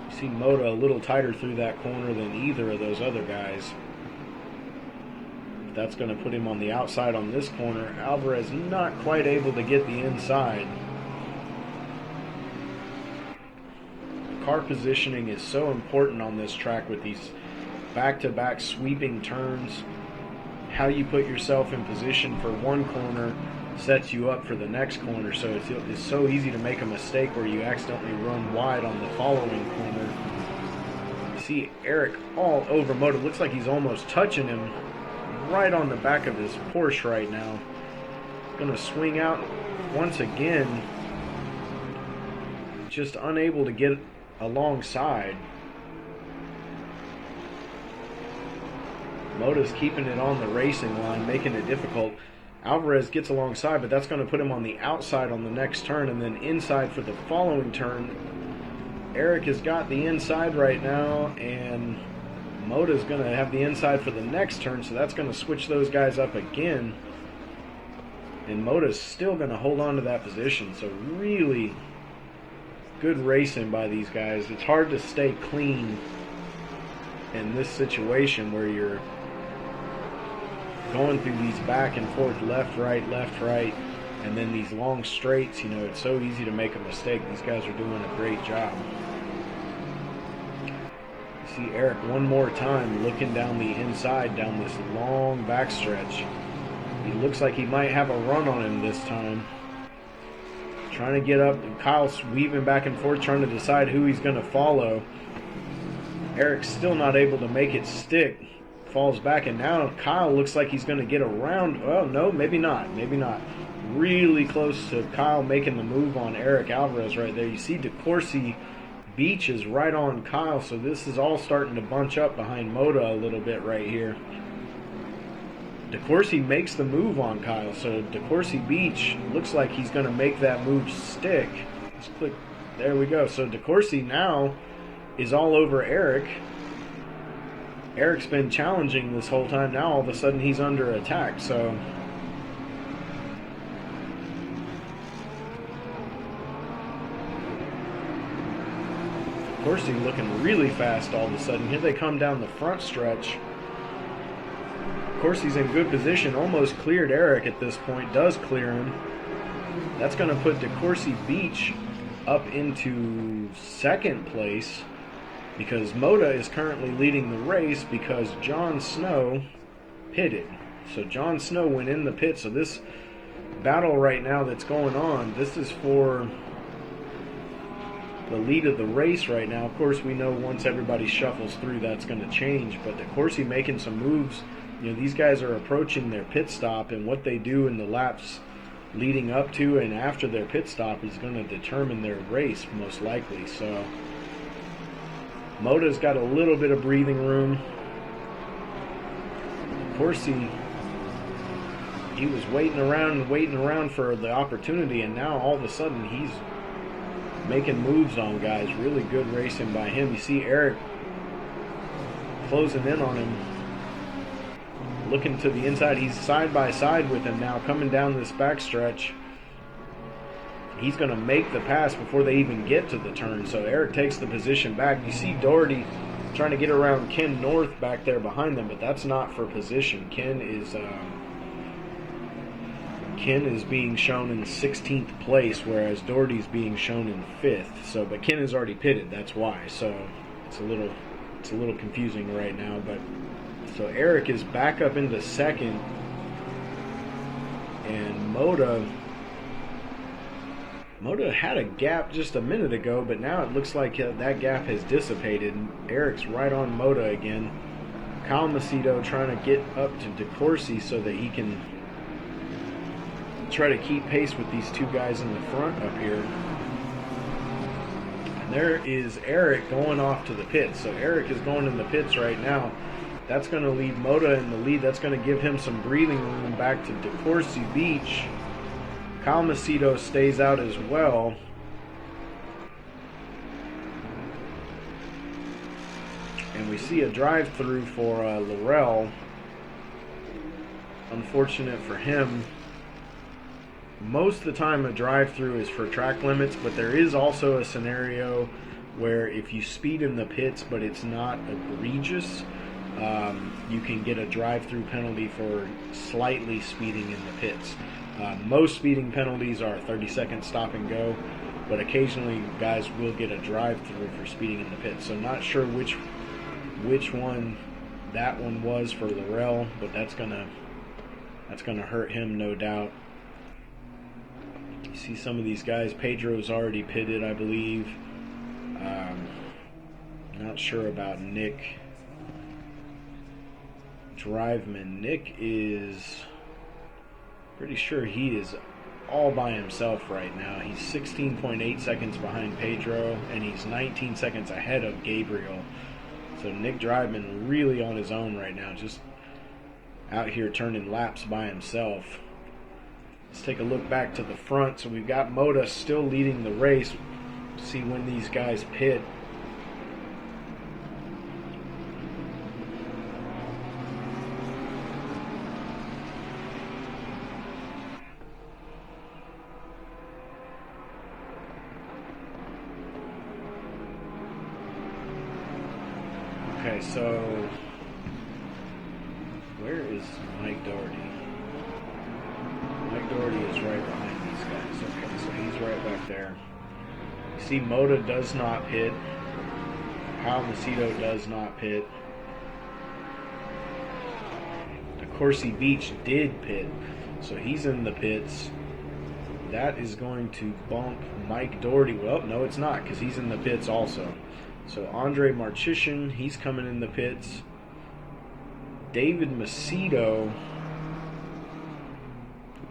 You see Moto a little tighter through that corner than either of those other guys. That's going to put him on the outside on this corner. Alvarez not quite able to get the inside. Car positioning is so important on this track with these back-to-back sweeping turns. How you put yourself in position for one corner sets you up for the next corner. So it's so easy to make a mistake where you accidentally run wide on the following corner. You see Eric all over Moto. Looks like he's almost touching him right on the back of his Porsche right now. Gonna swing out once again. Just unable to get alongside. Moto's keeping it on the racing line, making it difficult. Alvarez gets alongside, but that's going to put him on the outside on the next turn, and then inside for the following turn. Eric has got the inside right now, and Moto's going to have the inside for the next turn, so that's going to switch those guys up again. And Moto's still going to hold on to that position, so really good racing by these guys. It's hard to stay clean in this situation where you're going through these back and forth, left, right, and then these long straights. It's so easy to make a mistake. These guys are doing a great job. You see Eric one more time looking down the inside, down this long backstretch. He looks like he might have a run on him this time. Trying to get up, and Kyle's weaving back and forth, trying to decide who he's going to follow. Eric's still not able to make it stick. Falls back, and now Kyle looks like he's going to get around. Oh, no, maybe not. Really close to Kyle making the move on Eric Alvarez right there. You see DeCourcy Beach is right on Kyle, so this is all starting to bunch up behind Moto a little bit right here. DeCourcy makes the move on Kyle, so DeCourcy Beach looks like he's going to make that move stick. Let's click. There we go. So DeCourcy now is all over Eric. Eric's been challenging this whole time. Now all of a sudden he's under attack. So DeCourcy looking really fast all of a sudden. Here they come down the front stretch. DeCourcy's in good position. Almost cleared Eric at this point. Does clear him. That's going to put DeCourcy Beach up into second place, because Moto is currently leading the race because John Snow pitted. So John Snow went in the pit. So this battle right now that's going on, this is for the lead of the race right now. Of course, we know once everybody shuffles through, that's going to change. But DeCourcy making some moves. These guys are approaching their pit stop, and what they do in the laps leading up to and after their pit stop is going to determine their race, most likely. So Moto's got a little bit of breathing room. DeCourcy, he was waiting around for the opportunity, and now all of a sudden he's making moves on guys. Really good racing by him. You see Eric closing in on him, looking to the inside. He's side by side with him now, coming down this backstretch. He's going to make the pass before they even get to the turn. So Eric takes the position back. You see Doherty trying to get around Ken North back there behind them, but that's not for position. Ken is being shown in 16th place, whereas Doherty's being shown in 5th. So, but Ken is already pitted. That's why. So it's a little confusing right now. But so Eric is back up into 2nd, and Moda had a gap just a minute ago, but now it looks like that gap has dissipated. Eric's right on Moda again. Kyle Macedo trying to get up to DeCourcy so that he can try to keep pace with these two guys in the front up here. And there is Eric going off to the pits. So Eric is going in the pits right now. That's going to leave Moda in the lead. That's going to give him some breathing room back to DeCourcy Beach. Kyle Macedo stays out as well. And we see a drive-through for Laurel. Unfortunate for him. Most of the time a drive-through is for track limits, but there is also a scenario where if you speed in the pits but it's not egregious, you can get a drive-through penalty for slightly speeding in the pits. Most speeding penalties are 30-second stop and go, but occasionally guys will get a drive-through for speeding in the pits. So not sure which one that one was for Laurel, but that's gonna hurt him, no doubt. You see some of these guys. Pedro's already pitted, I believe. Not sure about Nick Driveman. Nick is pretty sure he is all by himself right now. He's 16.8 seconds behind Pedro, and he's 19 seconds ahead of Gabriel. So Nick Driveman really on his own right now, just out here turning laps by himself. Let's take a look back to the front. So we've got Moda still leading the race. See when these guys pit. Okay, so where is Mike Doherty? Mike Doherty is right behind these guys. Okay, so he's right back there. You see Moda does not pit. Kyle Macedo does not pit. DeCourcy Beach did pit, so he's in the pits. That is going to bump Mike Doherty. Well, no, it's not, because he's in the pits also. So Andre Marchician, he's coming in the pits. David Macedo,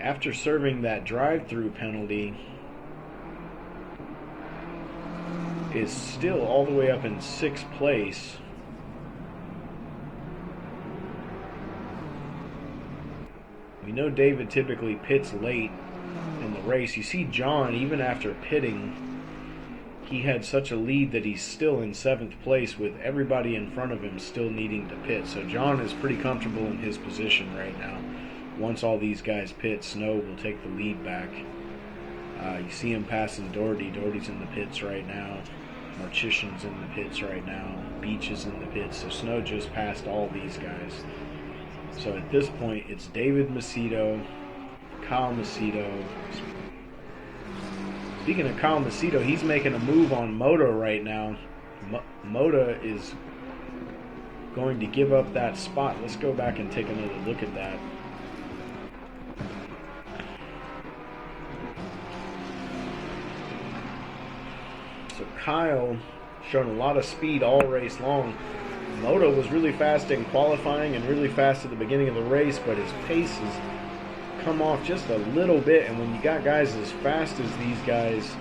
after serving that drive-through penalty, is still all the way up in 6th place. We know David typically pits late in the race. You see John, even after pitting, he had such a lead that he's still in 7th place with everybody in front of him still needing to pit. So John is pretty comfortable in his position right now. Once all these guys pit, Snow will take the lead back. You see him passing Doherty. Doherty's in the pits right now. Marchician's in the pits right now. Beach is in the pits. So Snow just passed all these guys. So at this point, it's David Macedo, Kyle Macedo. Speaking of Kyle Macedo, he's making a move on Moda right now. Moda is going to give up that spot. Let's go back and take another look at that. So Kyle showed a lot of speed all race long. Moda was really fast in qualifying and really fast at the beginning of the race, but his pace has come off just a little bit, and when you got guys as fast as these guys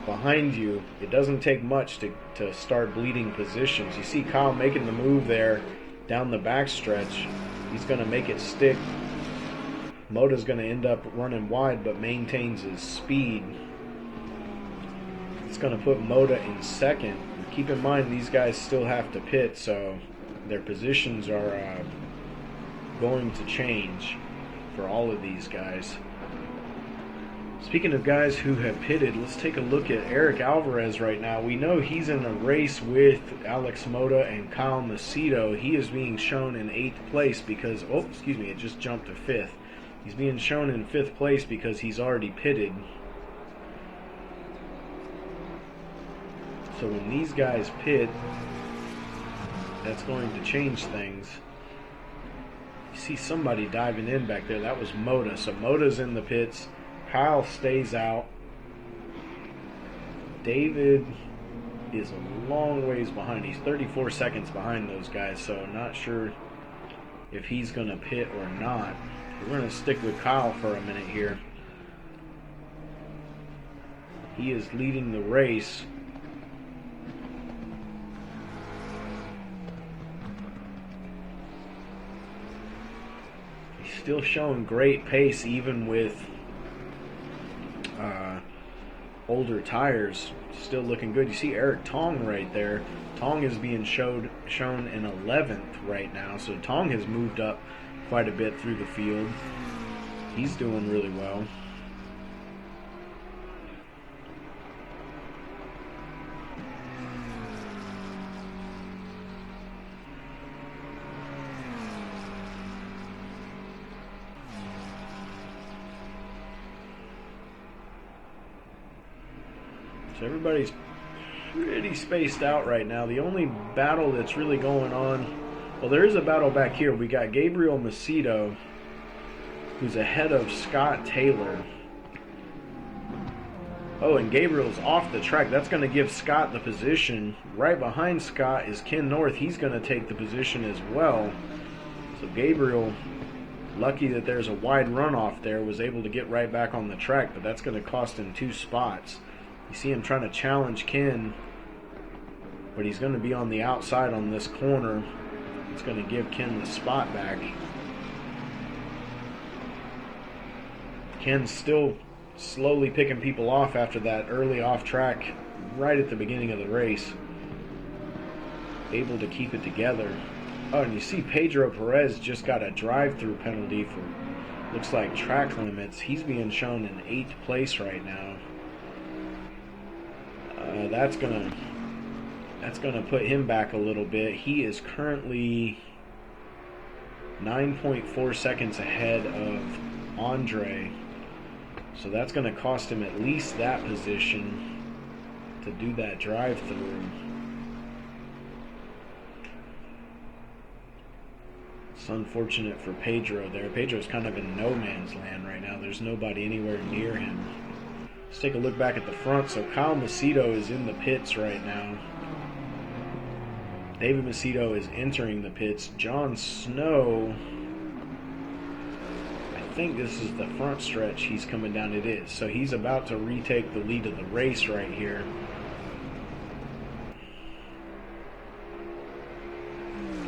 behind you, it doesn't take much to start bleeding positions. You see Kyle making the move there down the backstretch. He's going to make it stick. Moda's going to end up running wide, but maintains his speed. It's going to put Moda in second. Keep in mind, these guys still have to pit, so their positions are going to change for all of these guys. Speaking of guys who have pitted, let's take a look at Eric Alvarez right now. We know he's in a race with Alex Moda and Kyle Macedo. He is being shown in 8th place because, it just jumped to 5th. He's being shown in 5th place because he's already pitted. So when these guys pit, that's going to change things. You see somebody diving in back there. That was Moda. So Moda's in the pits. Kyle stays out. David is a long ways behind. He's 34 seconds behind those guys, so not sure if he's going to pit or not. We're going to stick with Kyle for a minute here. He is leading the race. He's still showing great pace even with older tires. Still looking good. You see Eric Tong right there. Tong is being shown in 11th right now, so Tong has moved up quite a bit through the field. He's doing really well. So everybody's pretty spaced out right now. The only battle that's really going on, well, there is a battle back here. We got Gabriel Macedo, who's ahead of Scott Taylor. Oh, and Gabriel's off the track. That's going to give Scott the position. Right behind Scott is Ken North. He's going to take the position as well. So Gabriel, lucky that there's a wide runoff there, was able to get right back on the track, but that's going to cost him 2 spots. You see him trying to challenge Ken, but he's going to be on the outside on this corner. It's going to give Ken the spot back. Ken's still slowly picking people off after that early off track right at the beginning of the race. Able to keep it together. Oh, and you see Pedro Perez just got a drive-through penalty for, looks like, track limits. He's being shown in 8th place right now. That's gonna put him back a little bit. He is currently 9.4 seconds ahead of Andre. So that's going to cost him at least that position to do that drive-through. It's unfortunate for Pedro there. Pedro's kind of in no man's land right now. There's nobody anywhere near him. Let's take a look back at the front. So Kyle Macedo is in the pits right now. David Macedo is entering the pits. John Snow, I think this is the front stretch he's coming down. It is. So he's about to retake the lead of the race right here.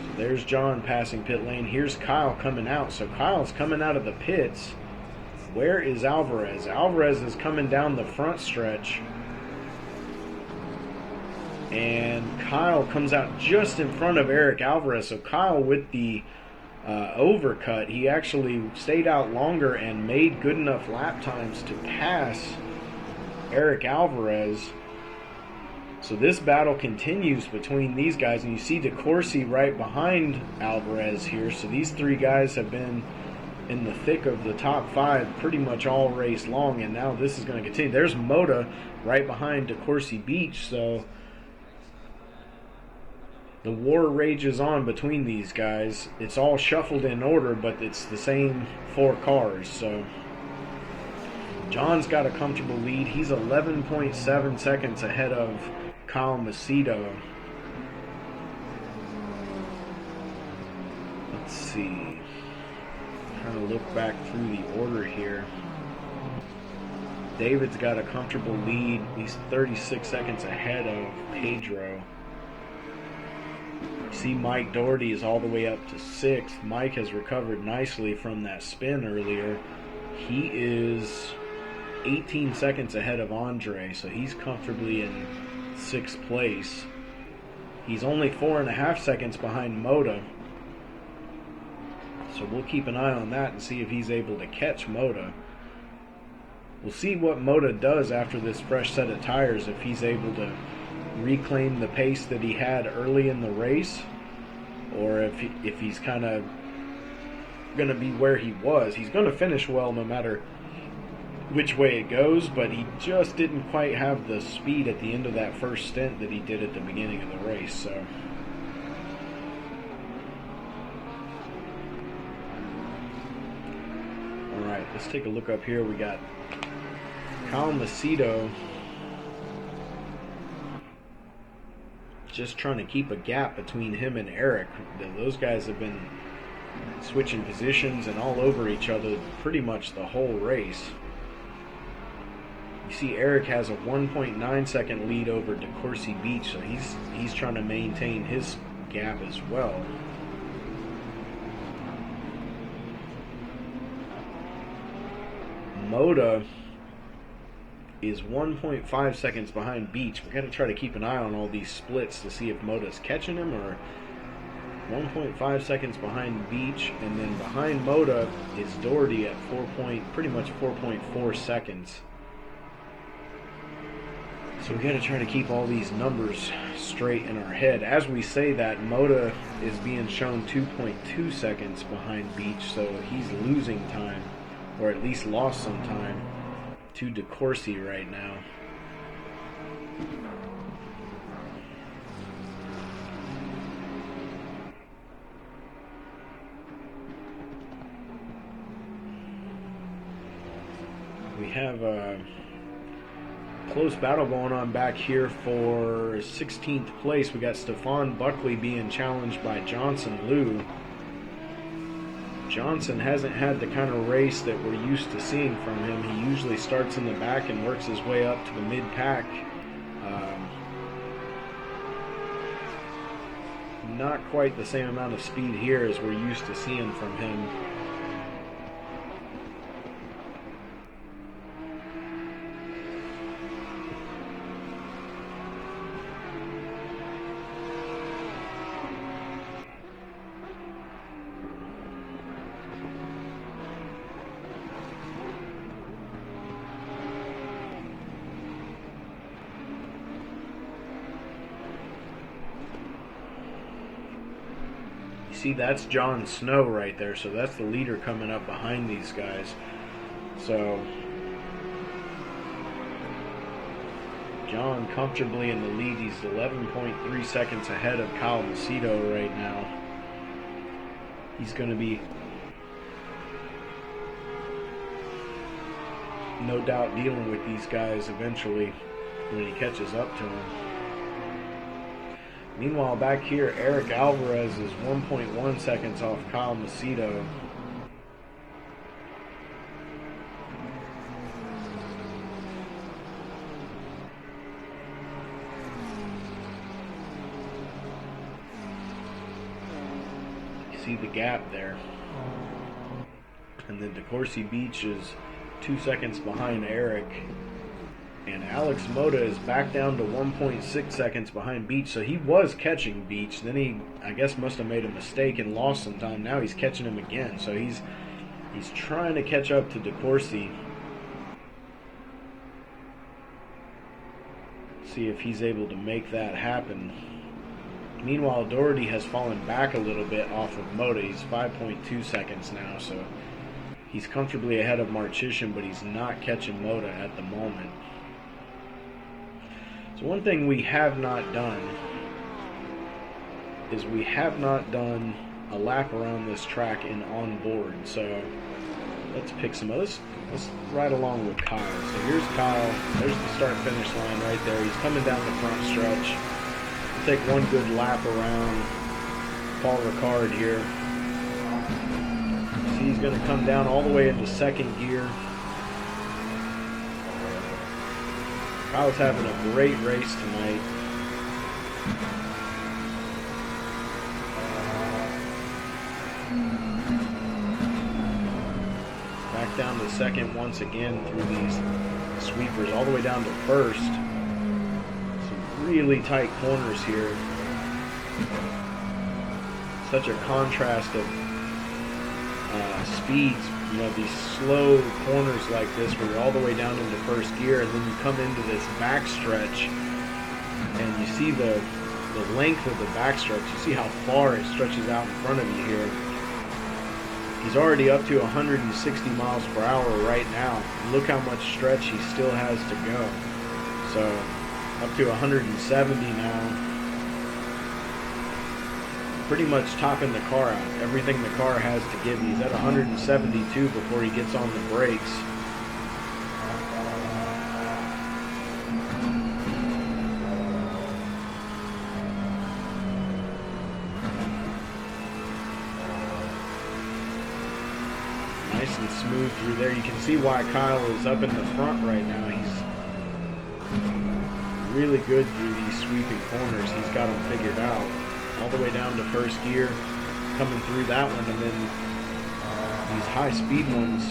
So there's John passing pit lane. Here's Kyle coming out. So Kyle's coming out of the pits. Where is Alvarez? Alvarez is coming down the front stretch. And Kyle comes out just in front of Eric Alvarez. So Kyle with the overcut, he actually stayed out longer and made good enough lap times to pass Eric Alvarez. So this battle continues between these guys. And you see DeCourcy right behind Alvarez here. So these three guys have been in the thick of the top 5 pretty much all race long, and now this is going to continue. There's Moda right behind DeCourcy Beach, so the war rages on between these guys. It's all shuffled in order, but it's the same 4 cars. So John's got a comfortable lead. He's 11.7 seconds ahead of Kyle Macedo. Let's see. Trying to look back through the order here. David's got a comfortable lead. He's 36 seconds ahead of Pedro. See, Mike Doherty is all the way up to 6th. Mike has recovered nicely from that spin earlier. He is 18 seconds ahead of Andre, so he's comfortably in 6th place. He's only 4.5 seconds behind Moda. So we'll keep an eye on that and see if he's able to catch Moda. We'll see what Moda does after this fresh set of tires, if he's able to reclaim the pace that he had early in the race, or if he's kind of going to be where he was. He's going to finish well no matter which way it goes, but he just didn't quite have the speed at the end of that first stint that he did at the beginning of the race. So alright, let's take a look up here. We got Kyle Macedo just trying to keep a gap between him and Eric. Those guys have been switching positions and all over each other pretty much the whole race. You see Eric has a 1.9 second lead over DeCourcy Beach, so he's trying to maintain his gap as well. Moda is 1.5 seconds behind Beach. We've got to try to keep an eye on all these splits to see if Moda's catching him, or 1.5 seconds behind Beach, and then behind Moda is Doherty at pretty much 4.4 seconds. So we got to try to keep all these numbers straight in our head. As we say that, Moda is being shown 2.2 seconds behind Beach, so he's losing time, or at least lost some time, to DeCourcy right now. We have a close battle going on back here for 16th place. We got Stephon Buckley being challenged by Johnson Liu. Johnson hasn't had the kind of race that we're used to seeing from him. He usually starts in the back and works his way up to the mid-pack. Not quite the same amount of speed here as we're used to seeing from him. See, that's John Snow right there, so that's the leader coming up behind these guys. So John comfortably in the lead. He's 11.3 seconds ahead of Kyle Macedo right now. He's going to be no doubt dealing with these guys eventually when he catches up to them. Meanwhile, back here, Eric Alvarez is 1.1 seconds off Kyle Macedo. You see the gap there. And then DeCourcy Beach is 2 seconds behind Eric. And Alex Moda is back down to 1.6 seconds behind Beach. So he was catching Beach. Then he, I guess, must have made a mistake and lost some time. Now he's catching him again. So he's trying to catch up to DeCourcy. See if he's able to make that happen. Meanwhile, Doherty has fallen back a little bit off of Moda. He's 5.2 seconds now. So he's comfortably ahead of Marchician, but he's not catching Moda at the moment. So one thing we have not done is we have not done a lap around this track in onboard. So let's pick some of this. Let's ride along with Kyle. So here's Kyle. There's the start-finish line right there. He's coming down the front stretch. We'll take one good lap around Paul Ricard here. See, he's going to come down all the way into second gear. Kyle's having a great race tonight. back down to second once again through these sweepers, all the way down to first. Some really tight corners here. Such a contrast of speeds. You know, these slow corners like this where you're all the way down into first gear, and then you come into this backstretch and you see the length of the backstretch. You see how far it stretches out in front of you here. He's already up to 160 miles per hour right now. Look how much stretch he still has to go. So up to 170 now. Pretty much topping the car out. Everything the car has to give. He's at 172 before he gets on the brakes. Nice and smooth through there. You can see why Kyle is up in the front right now. He's really good through these sweeping corners. He's got them figured out. All the way down to first gear, coming through that one, and then these high speed ones,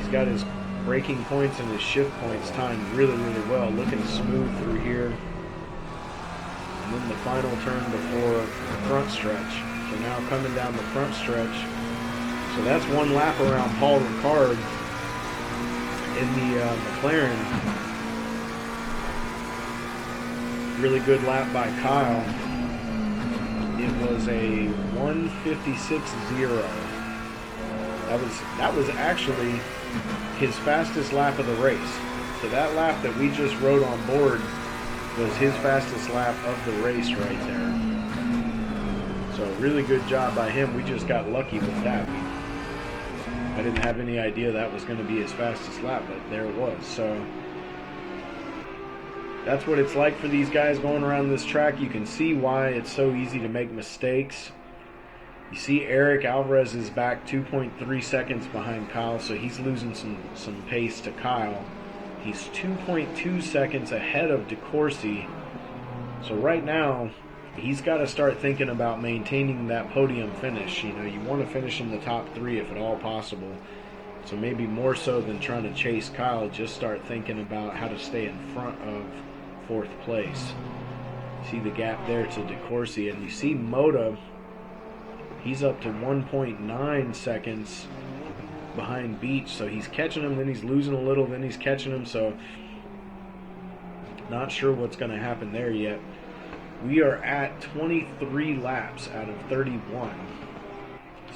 he's got his braking points and his shift points timed really, really well, looking smooth through here. And then the final turn before the front stretch. So now coming down the front stretch. So that's one lap around Paul Ricard in the McLaren. Really good lap by Kyle. It was a 1:56.0. That was actually his fastest lap of the race. So that lap that we just rode on board was his fastest lap of the race right there. So really good job by him. We just got lucky with that. I didn't have any idea that was going to be his fastest lap, but there it was. So that's what it's like for these guys going around this track. You can see why it's so easy to make mistakes. You see Eric Alvarez is back 2.3 seconds behind Kyle, so he's losing some pace to Kyle. He's 2.2 seconds ahead of DeCourcy. So right now, he's got to start thinking about maintaining that podium finish. You know, you want to finish in the top 3 if at all possible. So maybe more so than trying to chase Kyle, just start thinking about how to stay in front of 4th place. See the gap there to DeCourcy, and you see Moda, he's up to 1.9 seconds behind Beach, so he's catching him, then he's losing a little, then he's catching him, so not sure what's going to happen there yet. We are at 23 laps out of 31,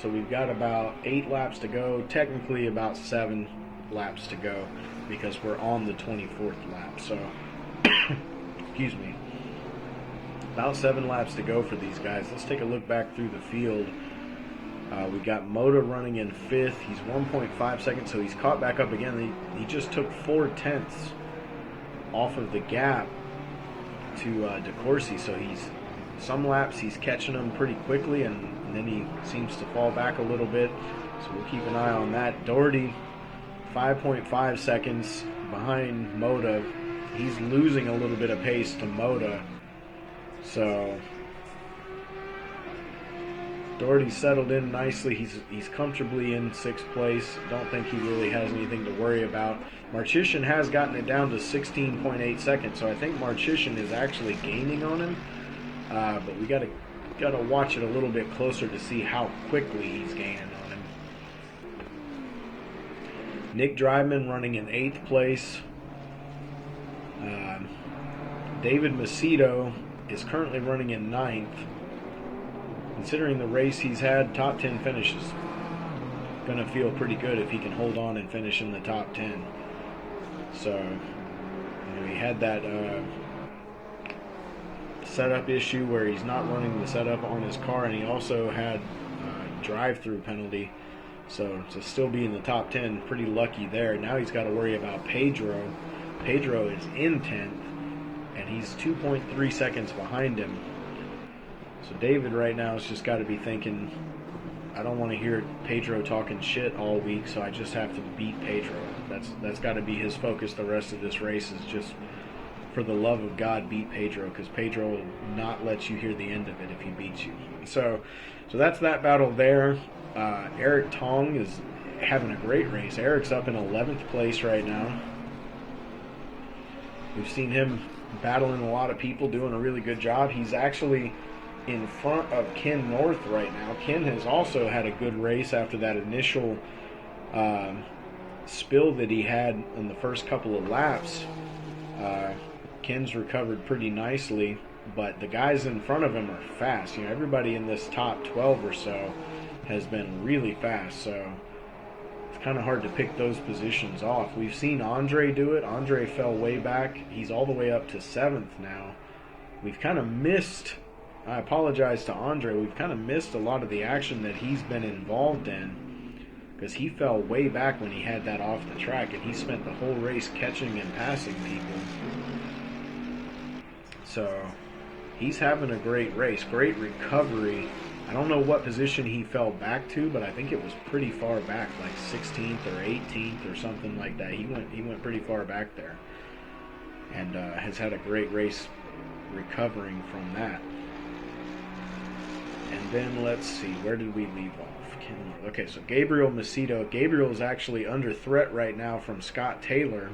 so we've got about 8 laps to go, technically about 7 laps to go, because we're on the 24th lap, so excuse me. About 7 laps to go for these guys. Let's take a look back through the field. We got Moda running in 5th. He's 1.5 seconds, so he's caught back up again. He just took 4/10 off of the gap to DeCourcy, so some laps he's catching them pretty quickly, and then he seems to fall back a little bit. So we'll keep an eye on that. Doherty, 5.5 seconds behind Moda. He's losing a little bit of pace to Moda. So Doherty settled in nicely. He's comfortably in 6th place. Don't think he really has anything to worry about. Marchician has gotten it down to 16.8 seconds, so I think Marchician is actually gaining on him. But we gotta watch it a little bit closer to see how quickly he's gaining on him. Nick Dryman running in 8th place. David Macedo is currently running in 9th. Considering the race he's had, top 10 finishes. Going to feel pretty good if he can hold on and finish in the top 10. So, you know, he had that setup issue where he's not running the setup on his car, and he also had a drive-through penalty. So to still be in the top 10, pretty lucky there. Now he's got to worry about Pedro. Pedro is in 10th, and he's 2.3 seconds behind him. So David right now has just got to be thinking, I don't want to hear Pedro talking shit all week, so I just have to beat Pedro. That's got to be his focus the rest of this race, is just, for the love of God, beat Pedro, because Pedro will not let you hear the end of it if he beats you. So that's that battle there. Eric Tong is having a great race. Eric's up in 11th place right now. We've seen him battling a lot of people, doing a really good job. He's actually in front of Ken North right now. Ken has also had a good race after that initial spill that he had in the first couple of laps. Ken's recovered pretty nicely, but the guys in front of him are fast. You know, everybody in this top 12 or so has been really fast, so it's kind of hard to pick those positions off. We've seen Andre do it. Andre fell way back. He's all the way up to 7th now. We've kind of missed, I apologize to Andre, we've kind of missed a lot of the action that he's been involved in, because he fell way back when he had that off the track, and he spent the whole race catching and passing people. So he's having a great race, great recovery. I don't know what position he fell back to, but I think it was pretty far back, like 16th or 18th or something like that. He went pretty far back there, and has had a great race recovering from that. And then let's see, where did we leave off? Okay, so Gabriel Macedo. Gabriel is actually under threat right now from Scott Taylor.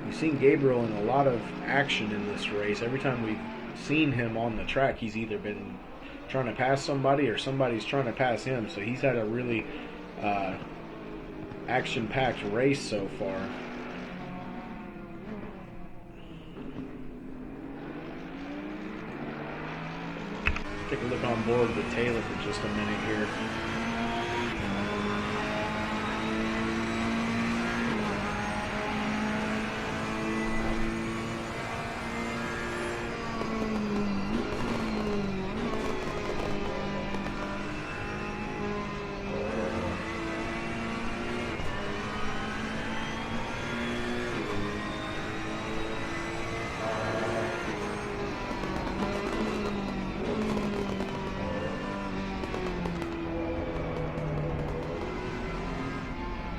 We've seen Gabriel in a lot of action in this race. Every time we've seen him on the track, he's either been trying to pass somebody or somebody's trying to pass him. So he's had a really action-packed race so far. Take a look on board with Taylor for just a minute here.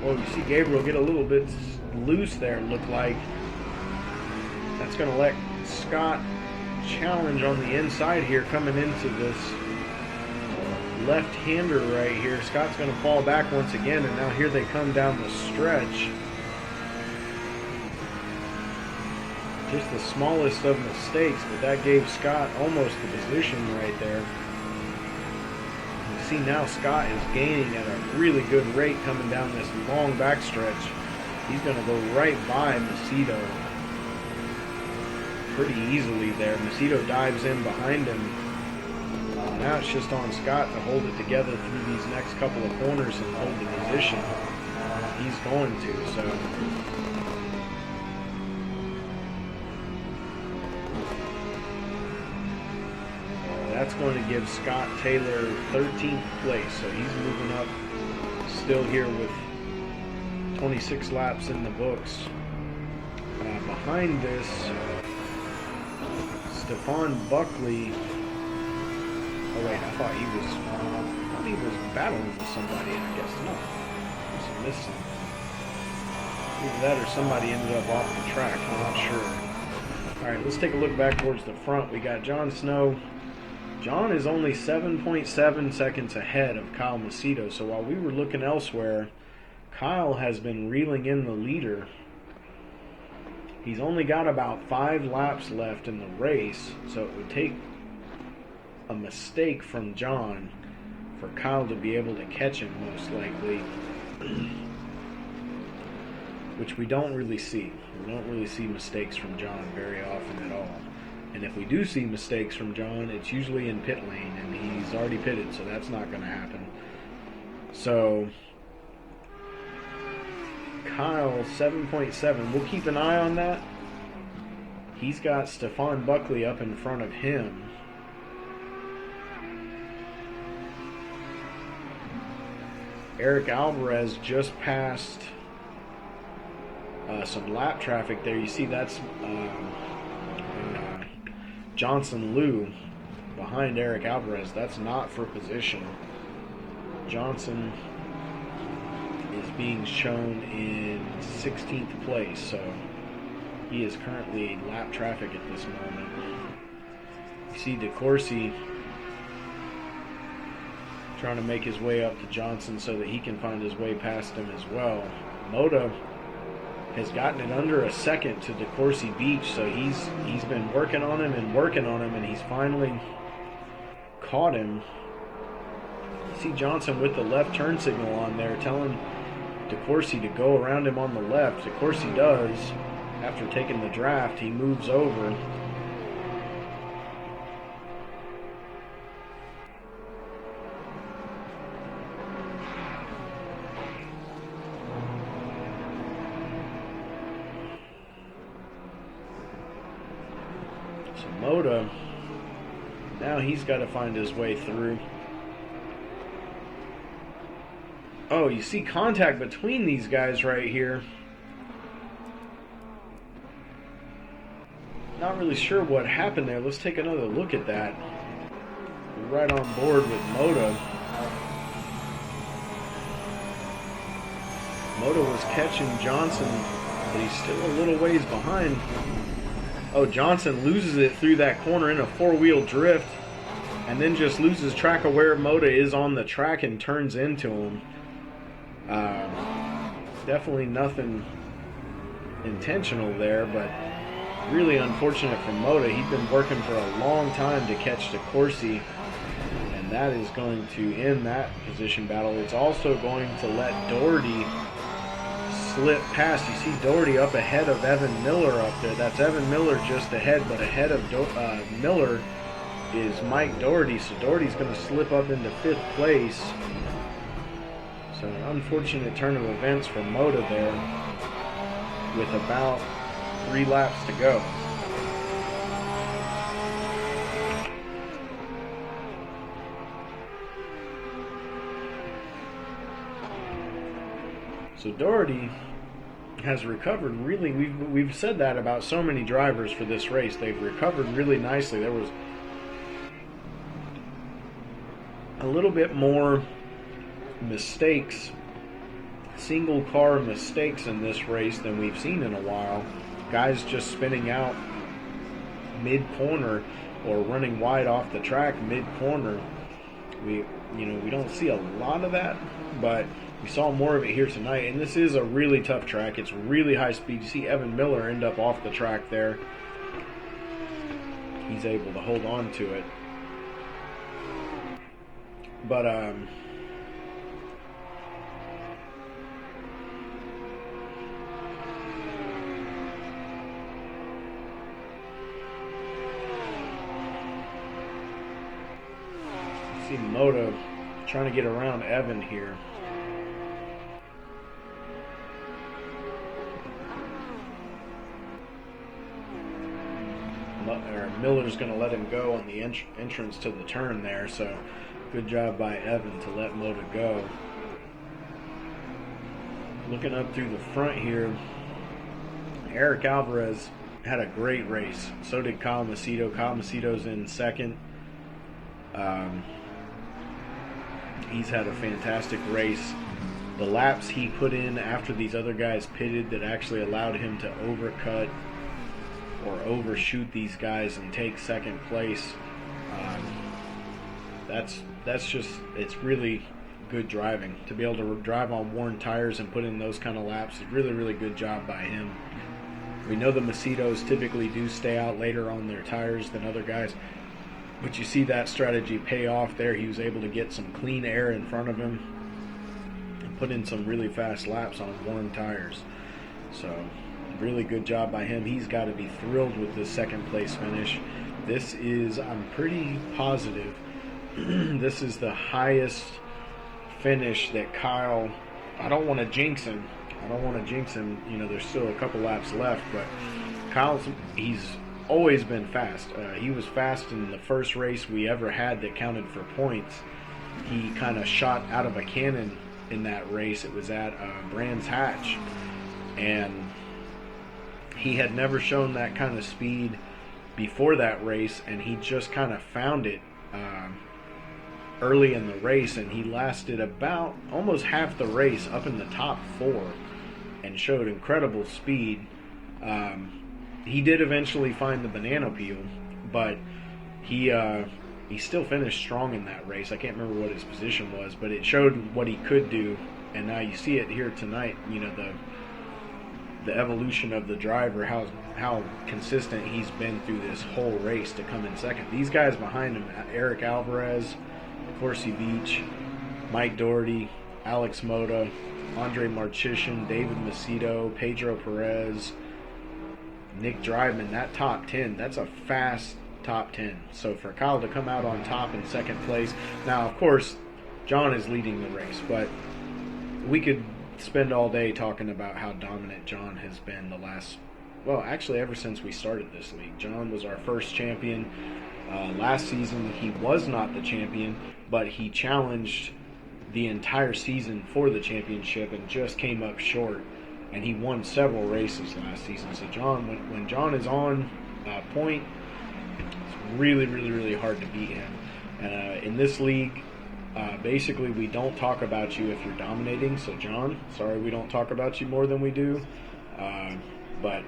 Well, you see Gabriel get a little bit loose there, look like. That's going to let Scott challenge on the inside here coming into this left-hander right here. Scott's going to fall back once again, and now here they come down the stretch. Just the smallest of mistakes, but that gave Scott almost the position right there. See, now Scott is gaining at a really good rate coming down this long backstretch. He's going to go right by Macedo pretty easily there. Macedo dives in behind him. Now it's just on Scott to hold it together through these next couple of corners and hold the position. He's going to, so... That's going to give Scott Taylor 13th place, so he's moving up still here with 26 laps in the books. Behind this, Stefan Buckley. Oh wait, I thought he was battling with somebody. I guess not. Must have missed him. Either that or somebody ended up off the track. I'm not sure. All right, let's take a look back towards the front. We got John Snow. John is only 7.7 seconds ahead of Kyle Macedo, so while we were looking elsewhere, Kyle has been reeling in the leader. He's only got about 5 laps left in the race, so it would take a mistake from John for Kyle to be able to catch him, most likely, which we don't really see. We don't really see mistakes from John very often at all. And if we do see mistakes from John, it's usually in pit lane, and he's already pitted, so that's not going to happen. So, Kyle, 7.7. We'll keep an eye on that. He's got Stefan Buckley up in front of him. Eric Alvarez just passed some lap traffic there. You see that's... Johnson Liu behind Eric Alvarez. That's not for position. Johnson is being shown in 16th place, so he is currently lap traffic at this moment. You see DeCourcy trying to make his way up to Johnson so that he can find his way past him as well. Moda has gotten it under a second to DeCourcy Beach, so he's been working on him, and he's finally caught him. You see Johnson with the left turn signal on there, telling DeCourcy to go around him on the left. DeCourcy does. After taking the draft, he moves over. So Moda, now he's got to find his way through. Oh, you see contact between these guys right here. Not really sure what happened there. Let's take another look at that. We're right on board with Moda. Moda was catching Johnson, but he's still a little ways behind. Oh, Johnson loses it through that corner in a four-wheel drift, and then just loses track of where Moda is on the track and turns into him. Definitely nothing intentional there, but really unfortunate for Moda. He'd been working for a long time to catch DeCourcy, and that is going to end that position battle. It's also going to let Doherty slip past. You see Doherty up ahead of Evan Miller up there. That's Evan Miller just ahead, but ahead of Miller is Mike Doherty, so Doherty's going to slip up into 5th place. So an unfortunate turn of events for Moda there with about 3 laps to go. So Doherty has recovered really. We've said that about so many drivers for this race. They've recovered really nicely. There was a little bit more mistakes, single car mistakes in this race than we've seen in a while. Guys just spinning out mid-corner or running wide off the track mid-corner. We don't see a lot of that, but we saw more of it here tonight. And this is a really tough track. It's really high speed. You see Evan Miller end up off the track there. He's able to hold on to it. But see Moda trying to get around Evan here. Miller's going to let him go on the entrance to the turn there, so good job by Evan to let Moda go. Looking up through the front here, Eric Alvarez had a great race. So did Kyle Macedo. Kyle Macedo's in second. He's had a fantastic race. The laps he put in after these other guys pitted that actually allowed him to overcut or overshoot these guys and take second place. That's just, it's really good driving. To be able to drive on worn tires and put in those kind of laps is really, really good job by him. We know the Macedos typically do stay out later on their tires than other guys, but you see that strategy pay off there. He was able to get some clean air in front of him and put in some really fast laps on worn tires. So really good job by him. He's got to be thrilled with this second place finish. This is, I'm pretty positive, this is the highest finish that Kyle, I don't want to jinx him. You know, there's still a couple laps left, but he's always been fast. He was fast in the first race we ever had that counted for points. He kind of shot out of a cannon in that race. It was at Brands Hatch, and he had never shown that kind of speed before that race, and he just kind of found it early in the race, and he lasted about almost half the race up in the top 4 and showed incredible speed. He did eventually find the banana peel, but he he still finished strong in that race. I can't remember what his position was, but it showed what he could do. And now you see it here tonight. You know, the evolution of the driver, how consistent he's been through this whole race to come in second. These guys behind him, Eric Alvarez, Corsi Beach, Mike Doherty, Alex Moda, Andre Marchishин, David Macedo, Pedro Perez, Nick Driveman. That top 10, that's a fast top 10. So for Kyle to come out on top in second place, now of course John is leading the race, but we could spend all day talking about how dominant John has been the last, well, actually ever since we started this league. John was our first champion. Last season he was not the champion, but he challenged the entire season for the championship and just came up short, and he won several races last season. So John, when John is on point, it's really, really, really hard to beat him. In this league, basically we don't talk about you if you're dominating. So John, sorry we don't talk about you more than we do, but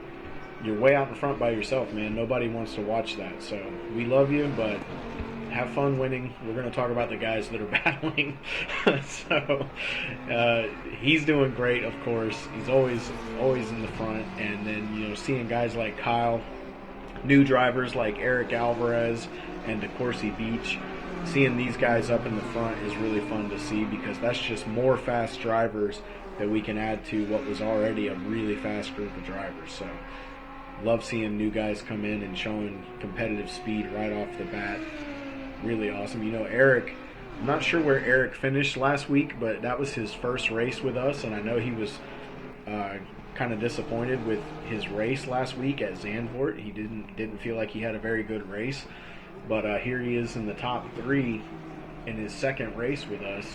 you're way out in front by yourself, man. Nobody wants to watch that. So we love you, but have fun winning. We're going to talk about the guys that are battling. So he's doing great, of course. He's always in the front. And then, you know, seeing guys like Kyle, new drivers like Eric Alvarez and DeCourcy Beach, seeing these guys up in the front is really fun to see, because that's just more fast drivers that we can add to what was already a really fast group of drivers. So love seeing new guys come in and showing competitive speed right off the bat. Really awesome. You know, Eric, I'm not sure where Eric finished last week, but that was his first race with us, and I know he was kind of disappointed with his race last week at Zandvoort. He didn't feel like he had a very good race, but here he is in the top 3 in his second race with us,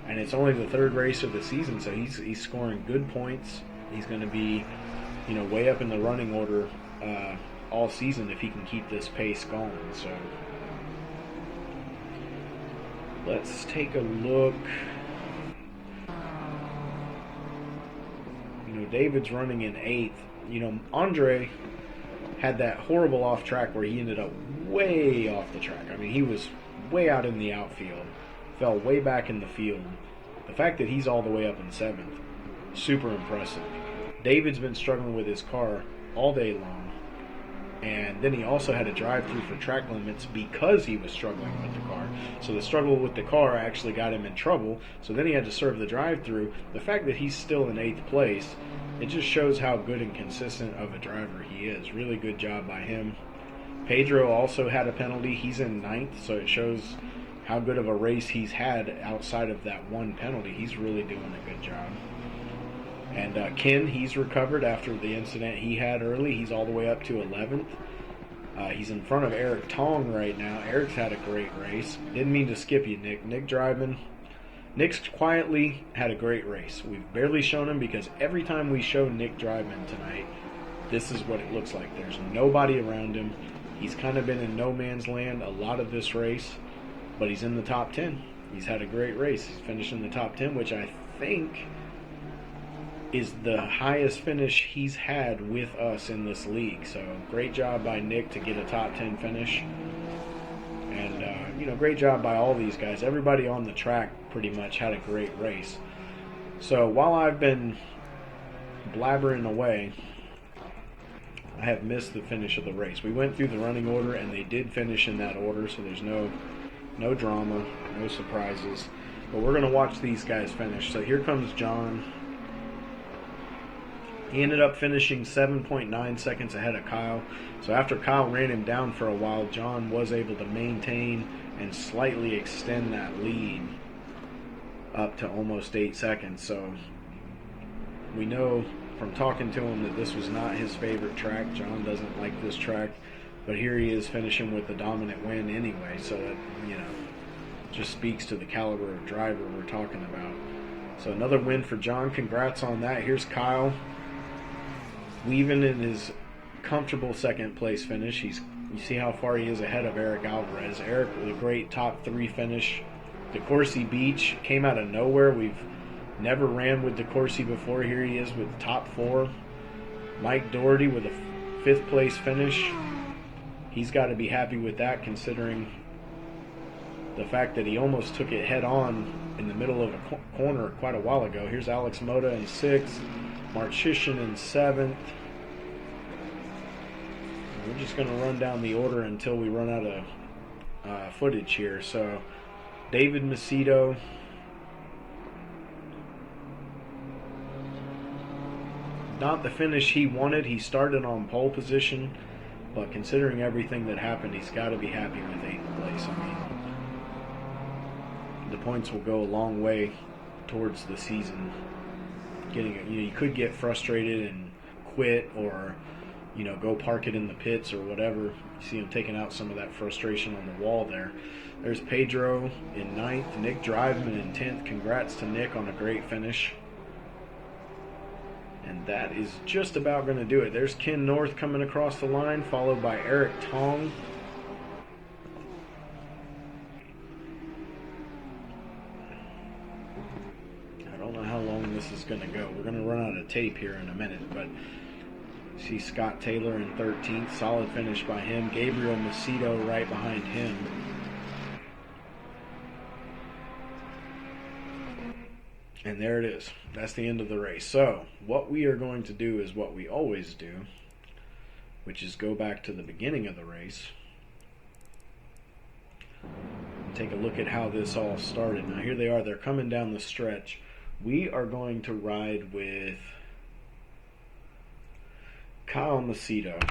and it's only the 3rd race of the season, so he's scoring good points. He's going to be, you know, way up in the running order all season if he can keep this pace going. So let's take a look. You know, David's running in 8th. You know, Andre had that horrible off track where he ended up way off the track. I mean, he was way out in the outfield, fell way back in the field. The fact that he's all the way up in 7th, super impressive. David's been struggling with his car all day long, and then he also had to drive through for track limits because he was struggling with the car. So the struggle with the car actually got him in trouble, so then he had to serve the drive-through. The fact that he's still in 8th place, it just shows how good and consistent of a driver he is. Really good job by him. Pedro also had a penalty. He's in 9th, so it shows how good of a race he's had outside of that one penalty. He's really doing a good job. And Ken, he's recovered after the incident he had early. He's all the way up to 11th. He's in front of Eric Tong right now. Eric's had a great race. Didn't mean to skip you, Nick. Nick driving. Nick's quietly had a great race. We've barely shown him because every time we show Nick driving tonight, this is what it looks like. There's nobody around him. He's kind of been in no man's land a lot of this race, but he's in the top 10. He's had a great race. He's finished in the top 10, which I think is the highest finish he's had with us in this league. So great job by Nick to get a top 10 finish. And, you know, great job by all these guys. Everybody on the track pretty much had a great race. So while I've been blabbering away, I have missed the finish of the race. We went through the running order, and they did finish in that order, so there's no drama, no surprises. But we're going to watch these guys finish. So here comes John. He ended up finishing 7.9 seconds ahead of Kyle. So after Kyle ran him down for a while, John was able to maintain and slightly extend that lead up to almost 8 seconds. So we know from talking to him that this was not his favorite track. John doesn't like this track, but here he is finishing with the dominant win anyway. So that, you know, just speaks to the caliber of driver we're talking about. So another win for John. Congrats on that. Here's Kyle leaving in his comfortable second place finish. You see how far he is ahead of Eric Alvarez. Eric with a great top 3 finish. DeCourcy Beach came out of nowhere. We've never ran with DeCourcy before. Here he is with top 4. Mike Doherty with a 5th place finish. He's got to be happy with that, considering the fact that he almost took it head on in the middle of a corner quite a while ago. Here's Alex Mota in 6th, Marchishin in 7th. We're just going to run down the order until we run out of footage here. So, David Macedo, not the finish he wanted. He started on pole position, but considering everything that happened, he's got to be happy with 8th place. I mean, the points will go a long way towards the season. You could get frustrated and quit, or go park it in the pits or whatever. You see him taking out some of that frustration on the wall there. There's Pedro in 9th, Nick Driveman in 10th. Congrats to Nick on a great finish. And that is just about going to do it. There's Ken North coming across the line, followed by Eric Tong. I don't know how long this is going to go. We're going to run out of tape here in a minute, but see Scott Taylor in 13th. Solid finish by him. Gabriel Macedo right behind him. And there it is. That's the end of the race. So, what we are going to do is what we always do, which is go back to the beginning of the race and take a look at how this all started. Now, here they are. They're coming down the stretch. We are going to ride with Kyle Macedo.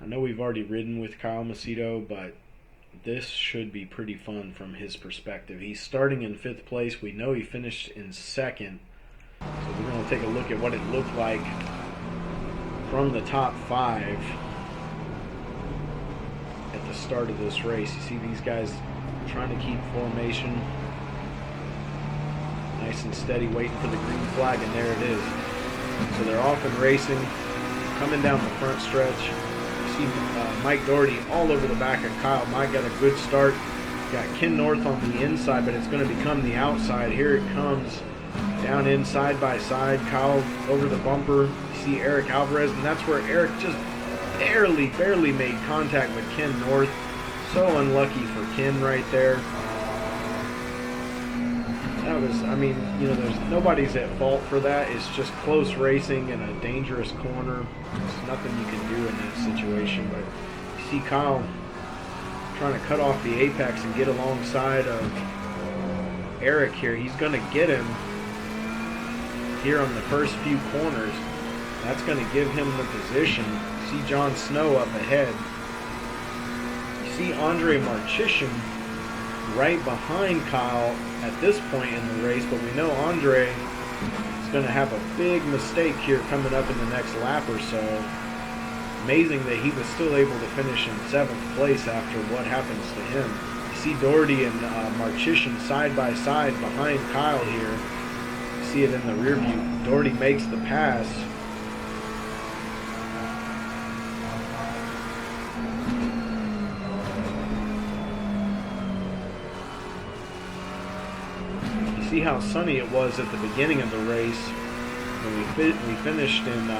I know we've already ridden with Kyle Macedo, but this should be pretty fun from his perspective. He's starting in 5th place. We know he finished in 2nd. So we're going to take a look at what it looked like from the top 5 at the start of this race. You see these guys trying to keep formation nice and steady, waiting for the green flag, and there it is. So they're off and racing, coming down the front stretch. You see Mike Doherty all over the back of Kyle. Mike got a good start. Got Ken North on the inside, but it's going to become the outside. Here it comes, down in side by side. Kyle over the bumper. You see Eric Alvarez, and that's where Eric just barely made contact with Ken North. So unlucky for Ken right there. That was, there's nobody's at fault for that. It's just close racing in a dangerous corner. There's nothing you can do in that situation. But you see Kyle trying to cut off the apex and get alongside of Eric here. He's going to get him here on the first few corners. That's going to give him the position. You see John Snow up ahead. You see Andre Marchishin right behind Kyle at this point in the race, but we know Andre is going to have a big mistake here coming up in the next lap or so. Amazing that he was still able to finish in 7th place after what happens to him. You see Doherty and Marchishin side by side behind Kyle here. You see it in the rear view. Doherty makes the pass. See how sunny it was at the beginning of the race when we finished in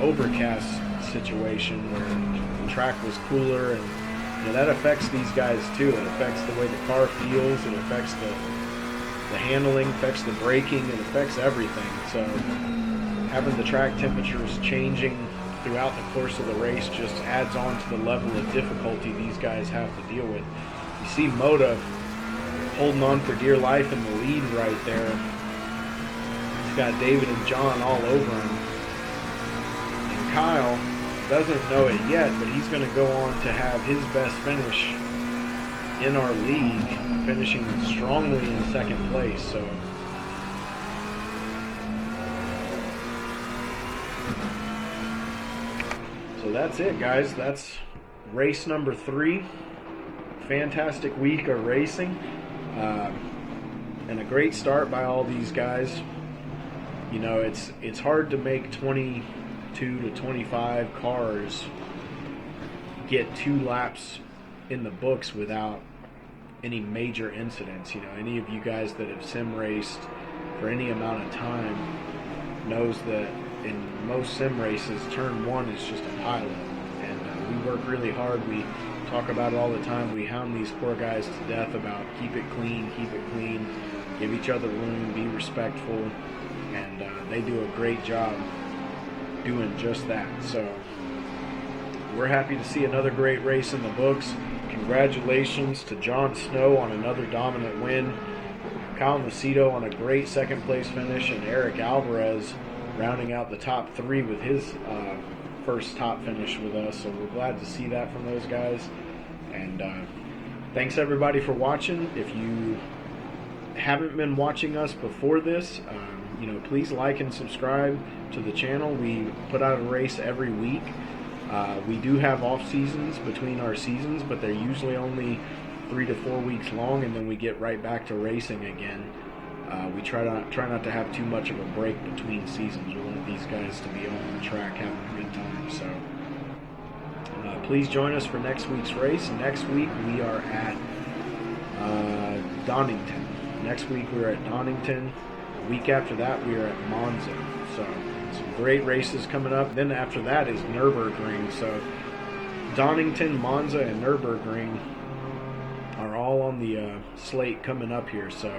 overcast situation where the track was cooler, and that affects these guys too. It affects the way the car feels, it affects the handling, affects the braking, it affects everything. So having the track temperatures changing throughout the course of the race just adds on to the level of difficulty these guys have to deal with. You see Moda holding on for dear life in the lead right there. He's got David and John all over him. And Kyle doesn't know it yet, but he's going to go on to have his best finish in our league, finishing strongly in 2nd place. So that's it, guys. That's race number 3. Fantastic week of racing. And a great start by all these guys. It's hard to make 22 to 25 cars get 2 laps in the books without any major incidents. Any of you guys that have sim raced for any amount of time knows that in most sim races, turn 1 is just a pilot, and we work really hard. We talk about it all the time. We hound these poor guys to death about keep it clean, give each other room, be respectful, and they do a great job doing just that. So we're happy to see another great race in the books. Congratulations to Jon Snow on another dominant win, Kyle Macedo on a great second place finish, and Eric Alvarez rounding out the top three with his first top finish with us. So we're glad to see that from those guys. And thanks everybody for watching. If you haven't been watching us before this, please like and subscribe to the channel. We put out a race every week. We do have off seasons between our seasons, but they're usually only 3 to 4 weeks long, and then we get right back to racing again. We try not to have too much of a break between seasons. We want these guys to be on the track having a good time. So please join us for next week's race. Next week we are at Donington. Next week we're at Donington. The week after that we are at Monza. So some great races coming up. Then after that is Nürburgring. So Donington, Monza, and Nürburgring are all on the slate coming up here. So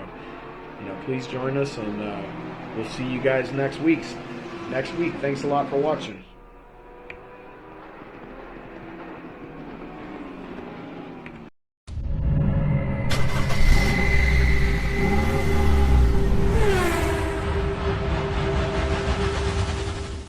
please join us, and we'll see you guys next week. Thanks a lot for watching.